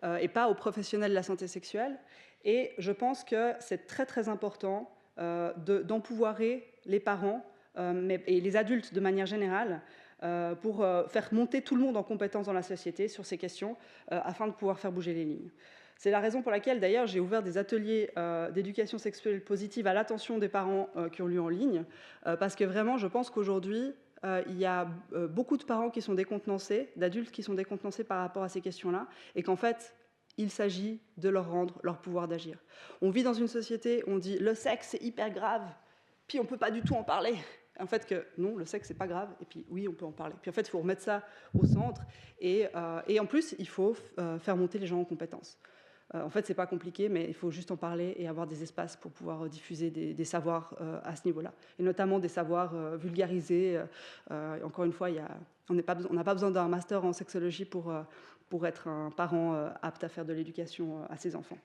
et pas aux professionnels de la santé sexuelle. Et je pense que c'est très très important d'empouvoirer les parents et les adultes de manière générale pour faire monter tout le monde en compétence dans la société sur ces questions afin de pouvoir faire bouger les lignes. C'est la raison pour laquelle, d'ailleurs, j'ai ouvert des ateliers d'éducation sexuelle positive à l'attention des parents qui ont lu en ligne, parce que vraiment, je pense qu'aujourd'hui, il y a beaucoup de parents qui sont décontenancés, d'adultes qui sont décontenancés par rapport à ces questions-là, et qu'en fait, il s'agit de leur rendre leur pouvoir d'agir. On vit dans une société, on dit « le sexe, c'est hyper grave », puis on ne peut pas du tout en parler. En fait, que non, le sexe, c'est pas grave, et puis oui, on peut en parler. Puis en fait, il faut remettre ça au centre, et en plus, il faut faire monter les gens en compétences. En fait, c'est pas compliqué, mais il faut juste en parler et avoir des espaces pour pouvoir diffuser des savoirs à ce niveau-là, et notamment des savoirs vulgarisés. Encore une fois, on n'a pas besoin d'un master en sexologie pour être un parent apte à faire de l'éducation à ses enfants.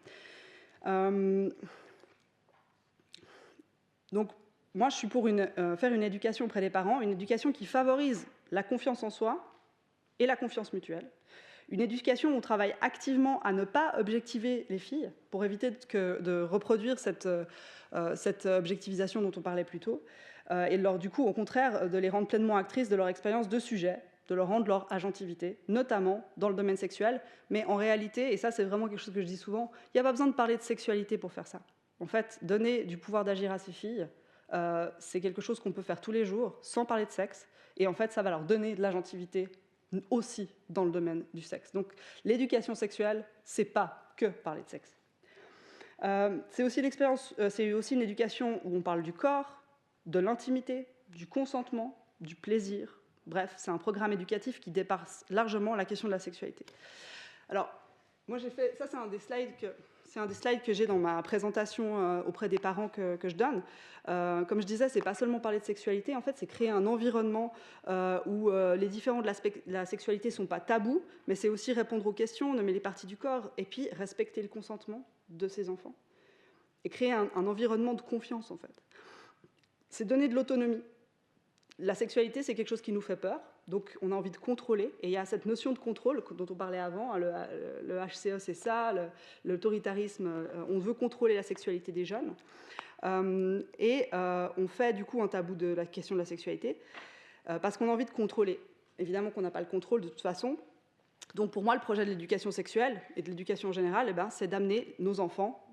Donc, moi, je suis pour faire une éducation auprès des parents, une éducation qui favorise la confiance en soi et la confiance mutuelle. Une éducation où on travaille activement à ne pas objectiver les filles pour éviter de reproduire cette objectivisation dont on parlait plus tôt, et du coup, au contraire, de les rendre pleinement actrices de leur expérience de sujet, de leur rendre leur agentivité, notamment dans le domaine sexuel. Mais en réalité, et ça c'est vraiment quelque chose que je dis souvent, il n'y a pas besoin de parler de sexualité pour faire ça. En fait, donner du pouvoir d'agir à ces filles, c'est quelque chose qu'on peut faire tous les jours sans parler de sexe, et en fait, ça va leur donner de l'agentivité aussi dans le domaine du sexe. Donc l'éducation sexuelle, c'est pas que parler de sexe. C'est aussi une éducation où on parle du corps, de l'intimité, du consentement, du plaisir. Bref, c'est un programme éducatif qui dépasse largement la question de la sexualité. Alors, moi j'ai fait, ça c'est un des slides que j'ai dans ma présentation auprès des parents que je donne. Comme je disais, c'est pas seulement parler de sexualité, en fait, c'est créer un environnement où les différents de la sexualité ne sont pas tabous, mais c'est aussi répondre aux questions, nommer les parties du corps, et puis respecter le consentement de ses enfants. Et créer un environnement de confiance, en fait. C'est donner de l'autonomie. La sexualité, c'est quelque chose qui nous fait peur, donc on a envie de contrôler, et il y a cette notion de contrôle dont on parlait avant, le HCE c'est ça, l'autoritarisme, on veut contrôler la sexualité des jeunes, et on fait du coup un tabou de la question de la sexualité, parce qu'on a envie de contrôler. Évidemment qu'on n'a pas le contrôle de toute façon, donc pour moi le projet de l'éducation sexuelle et de l'éducation en général, c'est d'amener nos enfants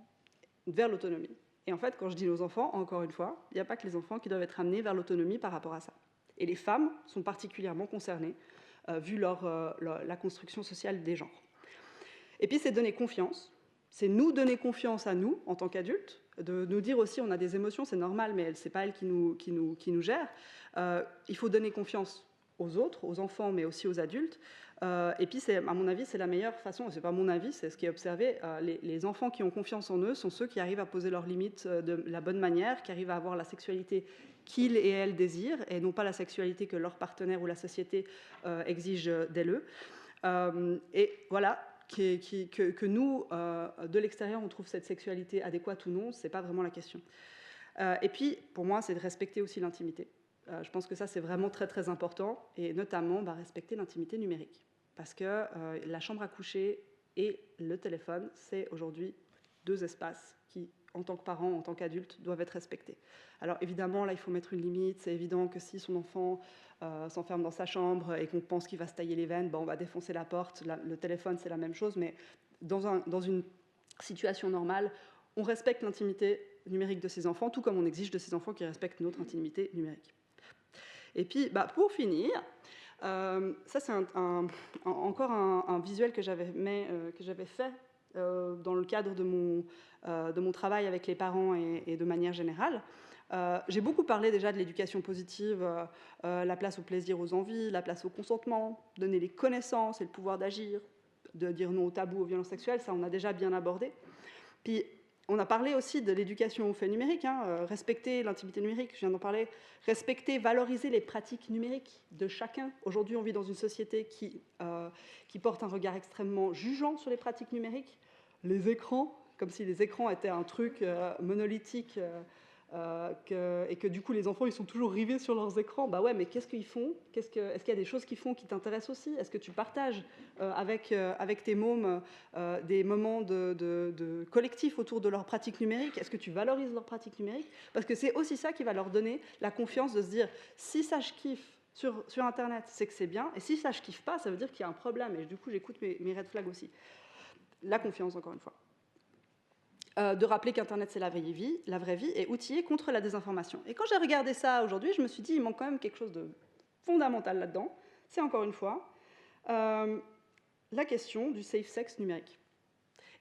vers l'autonomie. Et en fait, quand je dis nos enfants, encore une fois, il n'y a pas que les enfants qui doivent être amenés vers l'autonomie par rapport à ça. Et les femmes sont particulièrement concernées, vu la construction sociale des genres. Et puis, c'est donner confiance. C'est nous donner confiance à nous, en tant qu'adultes, de nous dire aussi, on a des émotions, c'est normal, mais ce n'est pas elles qui nous gèrent. Il faut donner confiance aux autres, aux enfants, mais aussi aux adultes. Et puis, à mon avis, c'est la meilleure façon, c'est pas mon avis, c'est ce qui est observé, les enfants qui ont confiance en eux sont ceux qui arrivent à poser leurs limites de la bonne manière, qui arrivent à avoir la sexualité qu'ils et elles désirent, et non pas la sexualité que leur partenaire ou la société exige d'elle eux. Et voilà, que nous, de l'extérieur, on trouve cette sexualité adéquate ou non, c'est pas vraiment la question. Et puis, pour moi, c'est de respecter aussi l'intimité. Je pense que ça, c'est vraiment très, très important, et notamment respecter l'intimité numérique. Parce que la chambre à coucher et le téléphone, c'est aujourd'hui 2 espaces qui, en tant que parents, en tant qu'adultes, doivent être respectés. Alors évidemment, là, il faut mettre une limite. C'est évident que si son enfant s'enferme dans sa chambre et qu'on pense qu'il va se tailler les veines, on va défoncer la porte. Le téléphone, c'est la même chose, mais dans une situation normale, on respecte l'intimité numérique de ses enfants, tout comme on exige de ses enfants qu'ils respectent notre intimité numérique. Et puis, pour finir, ça c'est encore un visuel que j'avais fait dans le cadre de mon travail avec les parents et de manière générale. J'ai beaucoup parlé déjà de l'éducation positive, la place au plaisir, aux envies, la place au consentement, donner les connaissances et le pouvoir d'agir, de dire non au tabou, aux violences sexuelles, ça on a déjà bien abordé. Puis on a parlé aussi de l'éducation aux faits numériques, respecter l'intimité numérique, je viens d'en parler, respecter, valoriser les pratiques numériques de chacun. Aujourd'hui, on vit dans une société qui porte un regard extrêmement jugeant sur les pratiques numériques. Les écrans, comme si les écrans étaient un truc monolithique et que du coup les enfants ils sont toujours rivés sur leurs écrans. Bah ouais, mais qu'est-ce qu'ils font? Est-ce qu'il y a des choses qu'ils font qui t'intéressent aussi? Est-ce que tu partages avec tes mômes des moments de collectif autour de leur pratique numérique? Est-ce que tu valorises leur pratique numérique? Parce que c'est aussi ça qui va leur donner la confiance de se dire, si ça je kiffe sur Internet, c'est que c'est bien, et si ça je kiffe pas, ça veut dire qu'il y a un problème, et du coup j'écoute mes red flags aussi. La confiance, encore une fois. De rappeler qu'Internet, c'est la vraie vie, et outillé contre la désinformation. Et quand j'ai regardé ça aujourd'hui, je me suis dit, il manque quand même quelque chose de fondamental là-dedans. C'est encore une fois la question du safe sex numérique.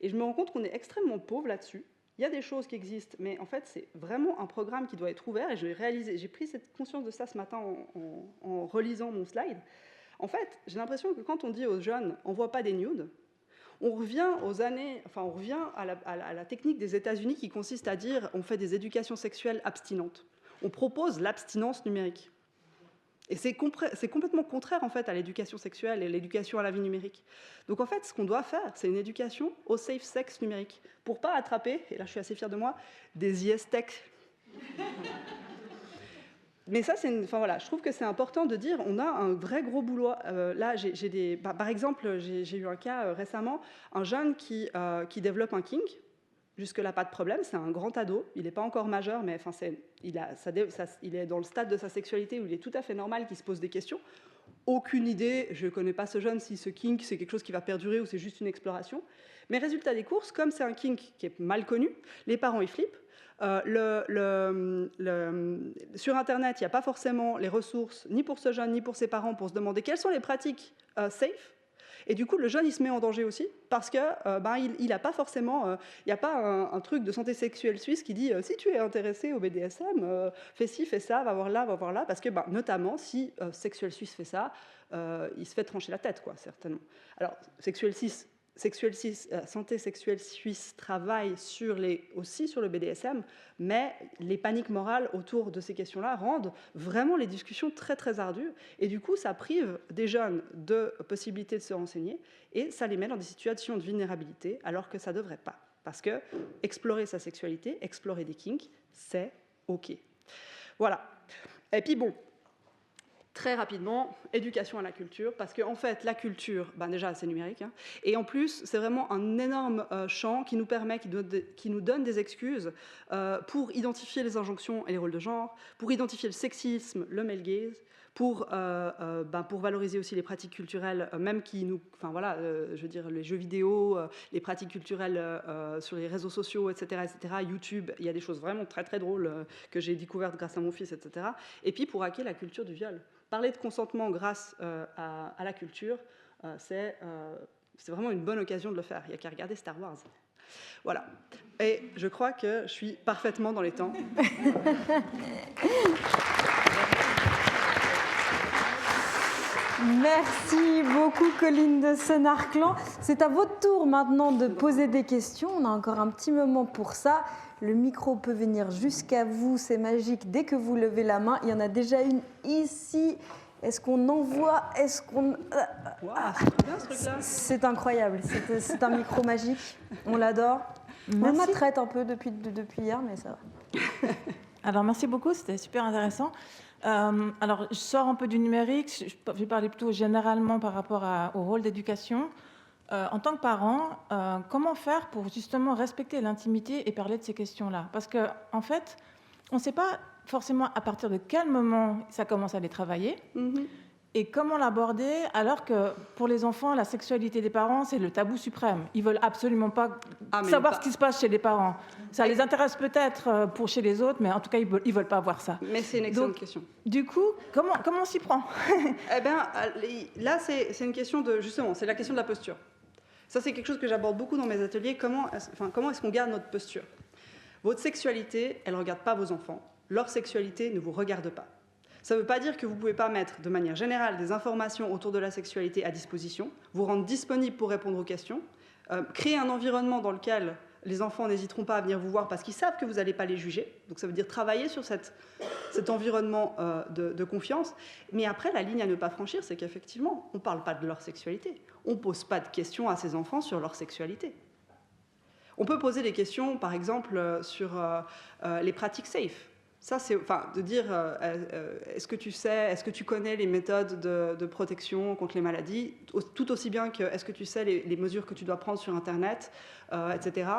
Et je me rends compte qu'on est extrêmement pauvre là-dessus. Il y a des choses qui existent, mais en fait, c'est vraiment un programme qui doit être ouvert, et j'ai pris cette conscience de ça ce matin en relisant mon slide. En fait, j'ai l'impression que quand on dit aux jeunes, on ne voit pas des nudes, on revient à la technique des États-Unis qui consiste à dire on fait des éducations sexuelles abstinentes. On propose l'abstinence numérique. Et c'est complètement contraire en fait à l'éducation sexuelle et l'éducation à la vie numérique. Donc en fait, ce qu'on doit faire, c'est une éducation au safe sex numérique pour pas attraper, et là je suis assez fière de moi, des IS-tech. Mais ça, je trouve que c'est important de dire, on a un vrai gros boulot. Là, par exemple, j'ai eu un cas récemment, un jeune qui développe un kink. Jusque-là, pas de problème, c'est un grand ado. Il n'est pas encore majeur, mais il est dans le stade de sa sexualité où il est tout à fait normal qu'il se pose des questions. Aucune idée, je ne connais pas ce jeune, si ce kink, c'est quelque chose qui va perdurer ou c'est juste une exploration. Mais résultat des courses, comme c'est un kink qui est mal connu, les parents y flippent. Sur Internet, il n'y a pas forcément les ressources, ni pour ce jeune, ni pour ses parents, pour se demander quelles sont les pratiques safe. Et du coup, le jeune, il se met en danger aussi, parce que il n'a pas forcément, il n'y a pas un truc de santé sexuelle suisse qui dit si tu es intéressé au BDSM, fais ci, fais ça, va voir là, parce que notamment si Sexuel Suisse fait ça, il se fait trancher la tête, quoi, certainement. Alors, Santé Sexuelle Suisse travaille aussi sur le BDSM, mais les paniques morales autour de ces questions-là rendent vraiment les discussions très très ardues, et du coup ça prive des jeunes de possibilités de se renseigner, et ça les met dans des situations de vulnérabilité, alors que ça ne devrait pas. Parce que explorer sa sexualité, explorer des kinks, c'est OK. Voilà. Et puis bon, très rapidement, éducation à la culture, parce qu'en fait, la culture, déjà, c'est numérique, hein, et en plus, c'est vraiment un énorme champ qui nous permet, qui nous donne des excuses pour identifier les injonctions et les rôles de genre, pour identifier le sexisme, le male gaze, pour valoriser aussi les pratiques culturelles, même je veux dire, les jeux vidéo, les pratiques culturelles sur les réseaux sociaux, etc., YouTube, il y a des choses vraiment très, très drôles que j'ai découvertes grâce à mon fils, etc. Et puis, pour hacker la culture du viol. Parler de consentement grâce à la culture, c'est vraiment une bonne occasion de le faire. Il n'y a qu'à regarder Star Wars. Voilà. Et je crois que je suis parfaitement dans les temps. Merci beaucoup, Colline de Senarclan. C'est à votre tour maintenant de poser des questions. On a encore un petit moment pour ça. Le micro peut venir jusqu'à vous, c'est magique. Dès que vous levez la main, il y en a déjà une ici. Est-ce qu'on envoie? Est-ce qu'on... Wow, c'est bien, ce truc-là. C'est incroyable. C'est un micro magique. On l'adore. On m'a traite un peu depuis hier, mais ça va. Alors, merci beaucoup. C'était super intéressant. Alors, je sors un peu du numérique. Je vais parler plutôt généralement par rapport au rôle d'éducation. En tant que parent, comment faire pour justement respecter l'intimité et parler de ces questions-là? Parce qu'en fait, on ne sait pas forcément à partir de quel moment ça commence à les travailler et comment l'aborder, alors que pour les enfants, la sexualité des parents, c'est le tabou suprême. Ils ne veulent absolument pas savoir ce qui se passe chez les parents. Ça les intéresse peut-être pour chez les autres, mais en tout cas, ils ne veulent pas voir ça. Mais c'est une excellente question. Du coup, comment on s'y prend? Eh bien, là, c'est une question de... Justement, c'est la question de la posture. Ça, c'est quelque chose que j'aborde beaucoup dans mes ateliers. Comment est-ce qu'on garde notre posture? Votre sexualité, elle ne regarde pas vos enfants. Leur sexualité ne vous regarde pas. Ça ne veut pas dire que vous ne pouvez pas mettre de manière générale des informations autour de la sexualité à disposition, vous rendre disponible pour répondre aux questions, créer un environnement dans lequel les enfants n'hésiteront pas à venir vous voir parce qu'ils savent que vous n'allez pas les juger. Donc ça veut dire travailler sur cet environnement de confiance. Mais après, la ligne à ne pas franchir, c'est qu'effectivement, on ne parle pas de leur sexualité. On ne pose pas de questions à ces enfants sur leur sexualité. On peut poser des questions, par exemple, sur les pratiques safe. Ça, c'est, de dire, est-ce que tu connais les méthodes de protection contre les maladies, tout aussi bien que est-ce que tu sais les mesures que tu dois prendre sur Internet, etc.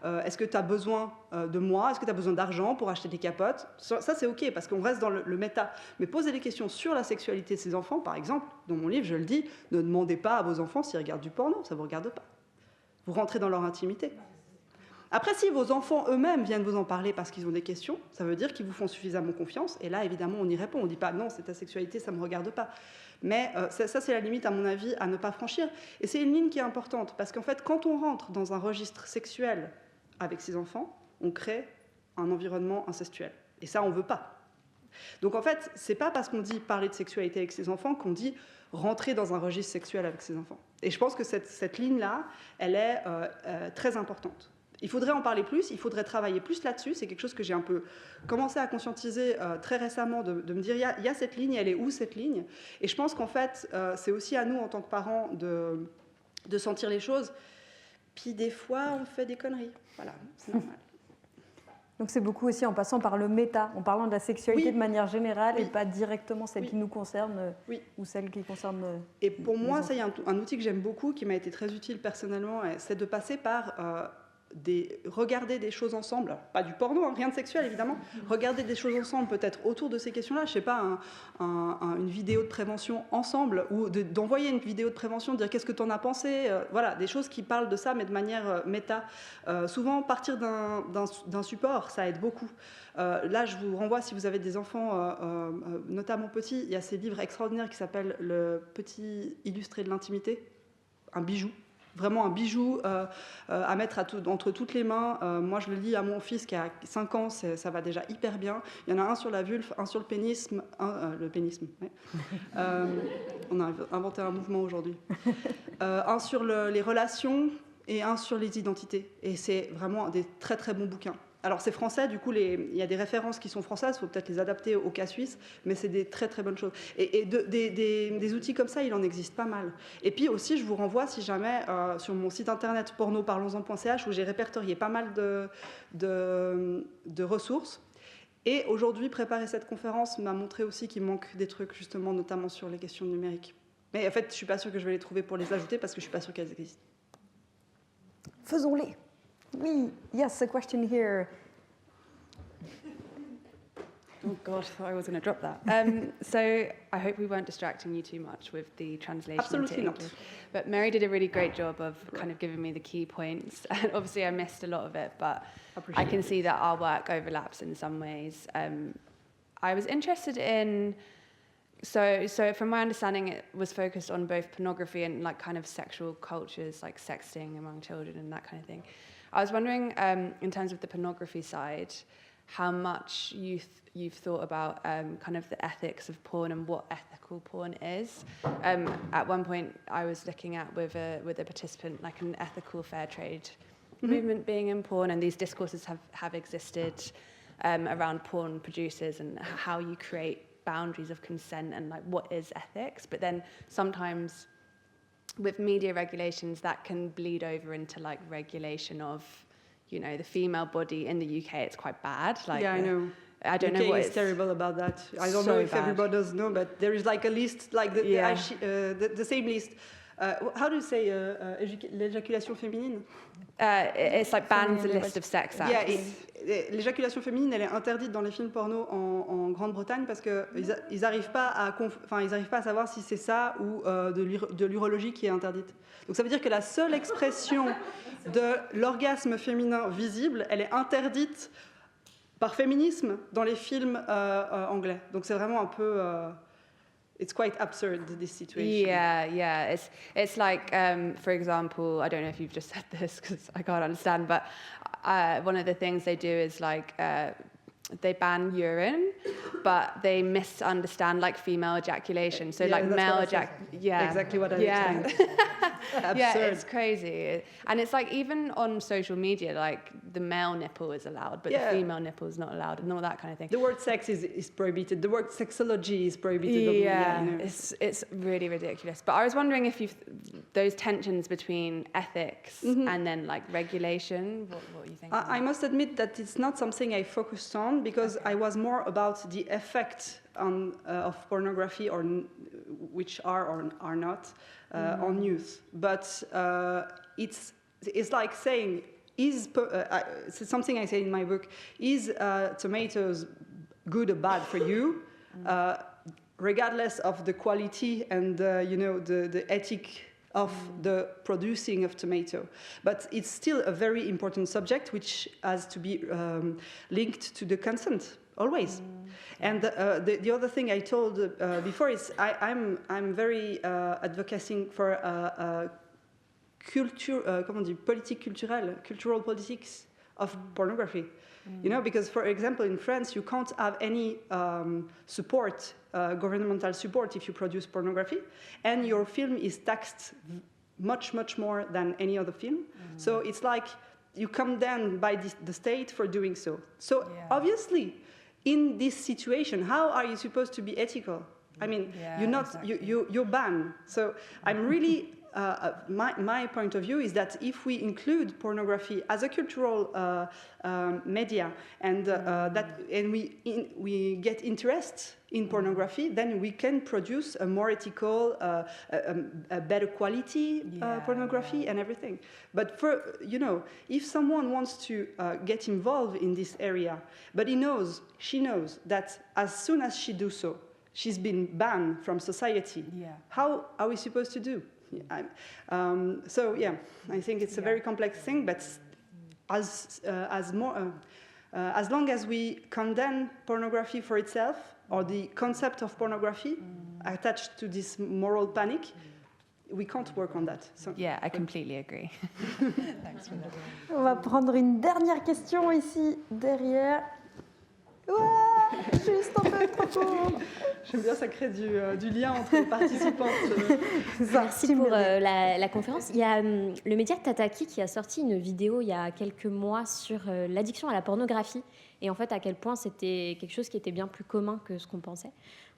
Est-ce que tu as besoin de moi? Est-ce que tu as besoin d'argent pour acheter des capotes? Ça, c'est OK, parce qu'on reste dans le méta. Mais poser des questions sur la sexualité de ces enfants, par exemple, dans mon livre, je le dis, ne demandez pas à vos enfants s'ils regardent du porno, ça ne vous regarde pas. Vous rentrez dans leur intimité. Après, si vos enfants eux-mêmes viennent vous en parler parce qu'ils ont des questions, ça veut dire qu'ils vous font suffisamment confiance. Et là, évidemment, on y répond. On ne dit pas « non, c'est ta sexualité, ça ne me regarde pas ». Mais ça, c'est la limite, à mon avis, à ne pas franchir. Et c'est une ligne qui est importante. Parce qu'en fait, quand on rentre dans un registre sexuel avec ses enfants, on crée un environnement incestuel. Et ça, on ne veut pas. Donc en fait, ce n'est pas parce qu'on dit parler de sexualité avec ses enfants qu'on dit rentrer dans un registre sexuel avec ses enfants. Et je pense que cette ligne-là, elle est très importante. Il faudrait en parler plus, il faudrait travailler plus là-dessus. C'est quelque chose que j'ai un peu commencé à conscientiser très récemment, de me dire, il y a cette ligne, elle est où cette ligne? Et je pense qu'en fait, c'est aussi à nous, en tant que parents, de sentir les choses. Puis des fois, on fait des conneries. Voilà, c'est normal. Donc c'est beaucoup aussi en passant par le méta, en parlant de la sexualité de manière générale et pas directement celle qui nous concerne ou celle qui concerne... Et pour moi, ça, il y a un outil que j'aime beaucoup, qui m'a été très utile personnellement, c'est de passer par... regarder des choses ensemble, alors, pas du porno, rien de sexuel évidemment, regarder des choses ensemble peut-être autour de ces questions-là, je sais pas, une vidéo de prévention ensemble, ou d'envoyer une vidéo de prévention, de dire qu'est-ce que tu en as pensé, voilà, des choses qui parlent de ça, mais de manière méta. Souvent, partir d'un support, ça aide beaucoup. Là, je vous renvoie, si vous avez des enfants, notamment petits, il y a ces livres extraordinaires qui s'appellent Le Petit Illustré de l'intimité, un bijou. Vraiment un bijou à mettre entre toutes les mains. Moi, je le lis à mon fils qui a 5 ans, ça va déjà hyper bien. Il y en a un sur la vulve, un sur le pénisme. Le pénisme, ouais. On a inventé un mouvement aujourd'hui. Un sur les relations et un sur les identités. Et c'est vraiment des très très bons bouquins. Alors c'est français, du coup il y a des références qui sont françaises, il faut peut-être les adapter au cas suisse, mais c'est des très très bonnes choses. Et des outils comme ça, il en existe pas mal. Et puis aussi, je vous renvoie, si jamais, sur mon site internet pornoparlonsen.ch, où j'ai répertorié pas mal de ressources. Et aujourd'hui, préparer cette conférence m'a montré aussi qu'il manque des trucs, justement, notamment sur les questions numériques. Mais en fait, je ne suis pas sûre que je vais les trouver pour les ajouter, parce que je ne suis pas sûre qu'elles existent. Faisons-les. Oui, yes, a question here. Oh God, I thought I was going to drop that. So I hope we weren't distracting you too much with the translation. Absolutely not. But Mary did a really great job of kind of giving me the key points. And obviously I missed a lot of it, but I can see that our work overlaps in some ways. I was interested in... So from my understanding, it was focused on both pornography and like kind of sexual cultures, like sexting among children and that kind of thing. I was wondering, in terms of the pornography side, how much you've thought about kind of the ethics of porn and what ethical porn is. At one point, I was looking at with a participant like an ethical fair trade movement being in porn, and these discourses have existed around porn producers and how you create boundaries of consent and like what is ethics. But then sometimes with media regulations, that can bleed over into like regulation of, you know, the female body. In the UK, it's quite bad. Like, yeah, I know. I don't know what is terrible about that. I don't know if everybody does know, but there is like a list, like the same list. How do you say l'éjaculation féminine? It's like bans a list of sex acts. Yeah, l'éjaculation féminine, elle est interdite dans les films porno en Grande-Bretagne parce que ils arrivent pas à savoir si c'est ça ou de l'urologie qui est interdite. Donc ça veut dire que la seule expression de l'orgasme féminin visible, elle est interdite par féminisme dans les films anglais. Donc c'est vraiment un peu... It's quite absurd, this situation. Yeah. It's like, for example, I don't know if you've just said this because I can't understand, but one of the things they do is like they ban urine, but they misunderstand like female ejaculation. So like male ejaculation. Yeah, exactly what I explained. Yeah, it's crazy. And it's like even on social media, like the male nipple is allowed, but Yeah. the female nipple is not allowed, and all that kind of thing. The word sex is prohibited. The word sexology is prohibited. Yeah, You know. it's really ridiculous. But I was wondering if those tensions between ethics and then like regulation, what you think? I must admit that it's not something I focused on because I was more about the effect of pornography, which are or are not, on youth. But it's like saying, it's something I say in my book, is tomatoes good or bad for you? Regardless of the quality and the ethic of the producing of tomato. But it's still a very important subject which has to be linked to the consent, always. And the other thing I told before is I'm very advocating for cultural politics of pornography. You know, because for example, in France, you can't have any support, governmental support if you produce pornography, and your film is taxed much more than any other film. So it's like you come down by the state for doing so. So obviously, in this situation, how are you supposed to be ethical? I mean, you're banned. So I'm really. My point of view is that if we include pornography as a cultural media and we get interest in pornography, then we can produce a more ethical, a better quality pornography and everything. But if someone wants to get involved in this area, but she knows that as soon as she does so, she's been banned from society. Yeah. How are we supposed to do? I think it's a very complex thing, but as long as we condemn pornography for itself, or the concept of pornography attached to this moral panic, we can't work on that. So. Yeah, I completely agree. Thanks for that. On va prendre une dernière question ici, derrière. Ouais, juste un peu trop court. J'aime bien, ça crée du lien entre les participantes. Merci pour la conférence. Il y a le média Tataki qui a sorti une vidéo il y a quelques mois sur l'addiction à la pornographie et en fait à quel point c'était quelque chose qui était bien plus commun que ce qu'on pensait.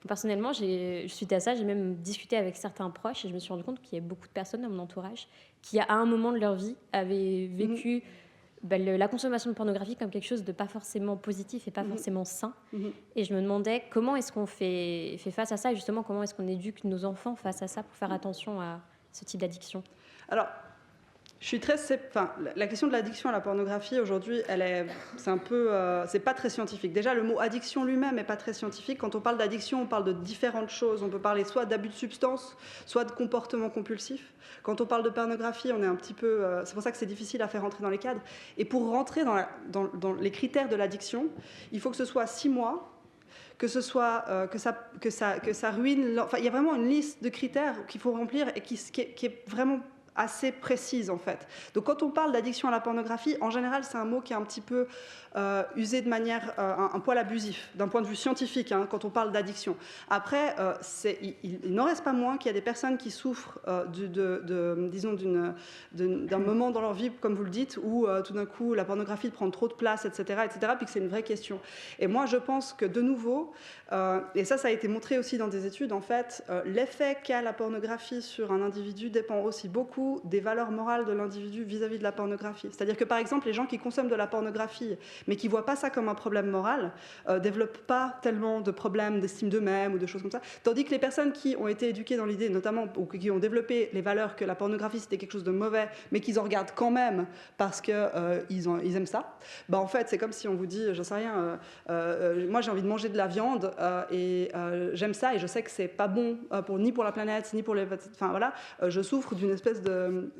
Personnellement, suite à ça, j'ai même discuté avec certains proches et je me suis rendu compte qu'il y avait beaucoup de personnes dans mon entourage qui, à un moment de leur vie, avaient vécu la consommation de pornographie comme quelque chose de pas forcément positif et pas forcément sain. Et je me demandais comment est-ce qu'on fait face à ça et justement comment est-ce qu'on éduque nos enfants face à ça pour faire attention à ce type d'addiction. Alors, je suis la question de l'addiction à la pornographie aujourd'hui, c'est pas très scientifique. Déjà, le mot addiction lui-même n'est pas très scientifique. Quand on parle d'addiction, on parle de différentes choses. On peut parler soit d'abus de substances, soit de comportement compulsif. Quand on parle de pornographie, on est un petit peu. C'est pour ça que c'est difficile à faire rentrer dans les cadres. Et pour rentrer dans les critères de l'addiction, il faut que ce soit 6 mois. Que ce soit que ça ruine. Enfin, il y a vraiment une liste de critères qu'il faut remplir et qui est vraiment assez précise en fait. Donc quand on parle d'addiction à la pornographie, en général c'est un mot qui est un petit peu usé de manière un poil abusif, d'un point de vue scientifique, quand on parle d'addiction. Après, il n'en reste pas moins qu'il y a des personnes qui souffrent d'un moment dans leur vie, comme vous le dites, où tout d'un coup la pornographie prend trop de place, etc., puis que c'est une vraie question. Et moi je pense que de nouveau, et ça a été montré aussi dans des études, en fait, l'effet qu'a la pornographie sur un individu dépend aussi beaucoup des valeurs morales de l'individu vis-à-vis de la pornographie. C'est-à-dire que, par exemple, les gens qui consomment de la pornographie, mais qui ne voient pas ça comme un problème moral, développent pas tellement de problèmes d'estime d'eux-mêmes ou de choses comme ça. Tandis que les personnes qui ont été éduquées dans l'idée, notamment, ou qui ont développé les valeurs que la pornographie, c'était quelque chose de mauvais, mais qu'ils en regardent quand même parce qu'ils aiment ça, en fait, c'est comme si on vous dit, j'en sais rien, moi j'ai envie de manger de la viande et j'aime ça et je sais que c'est pas bon ni pour la planète, ni pour les... Enfin, voilà, je souffre d'une espèce de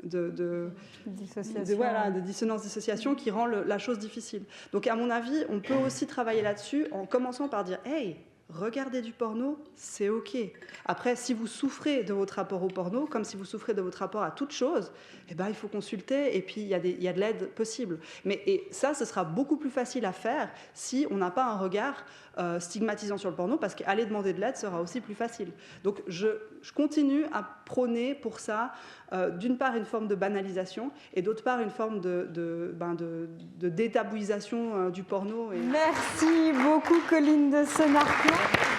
dissonance-dissociation qui rend la chose difficile. Donc à mon avis, on peut aussi travailler là-dessus en commençant par dire « Hey, regarder du porno, c'est OK. Après, si vous souffrez de votre rapport au porno, comme si vous souffrez de votre rapport à toute chose, eh ben, il faut consulter et puis il y a de l'aide possible. Et ça, ce sera beaucoup plus facile à faire si on n'a pas un regard stigmatisant sur le porno, parce qu'aller demander de l'aide sera aussi plus facile. Donc je continue à prôner pour ça, d'une part, une forme de banalisation et d'autre part, une forme de détabouisation du porno. Merci beaucoup, Colline de Senarcon.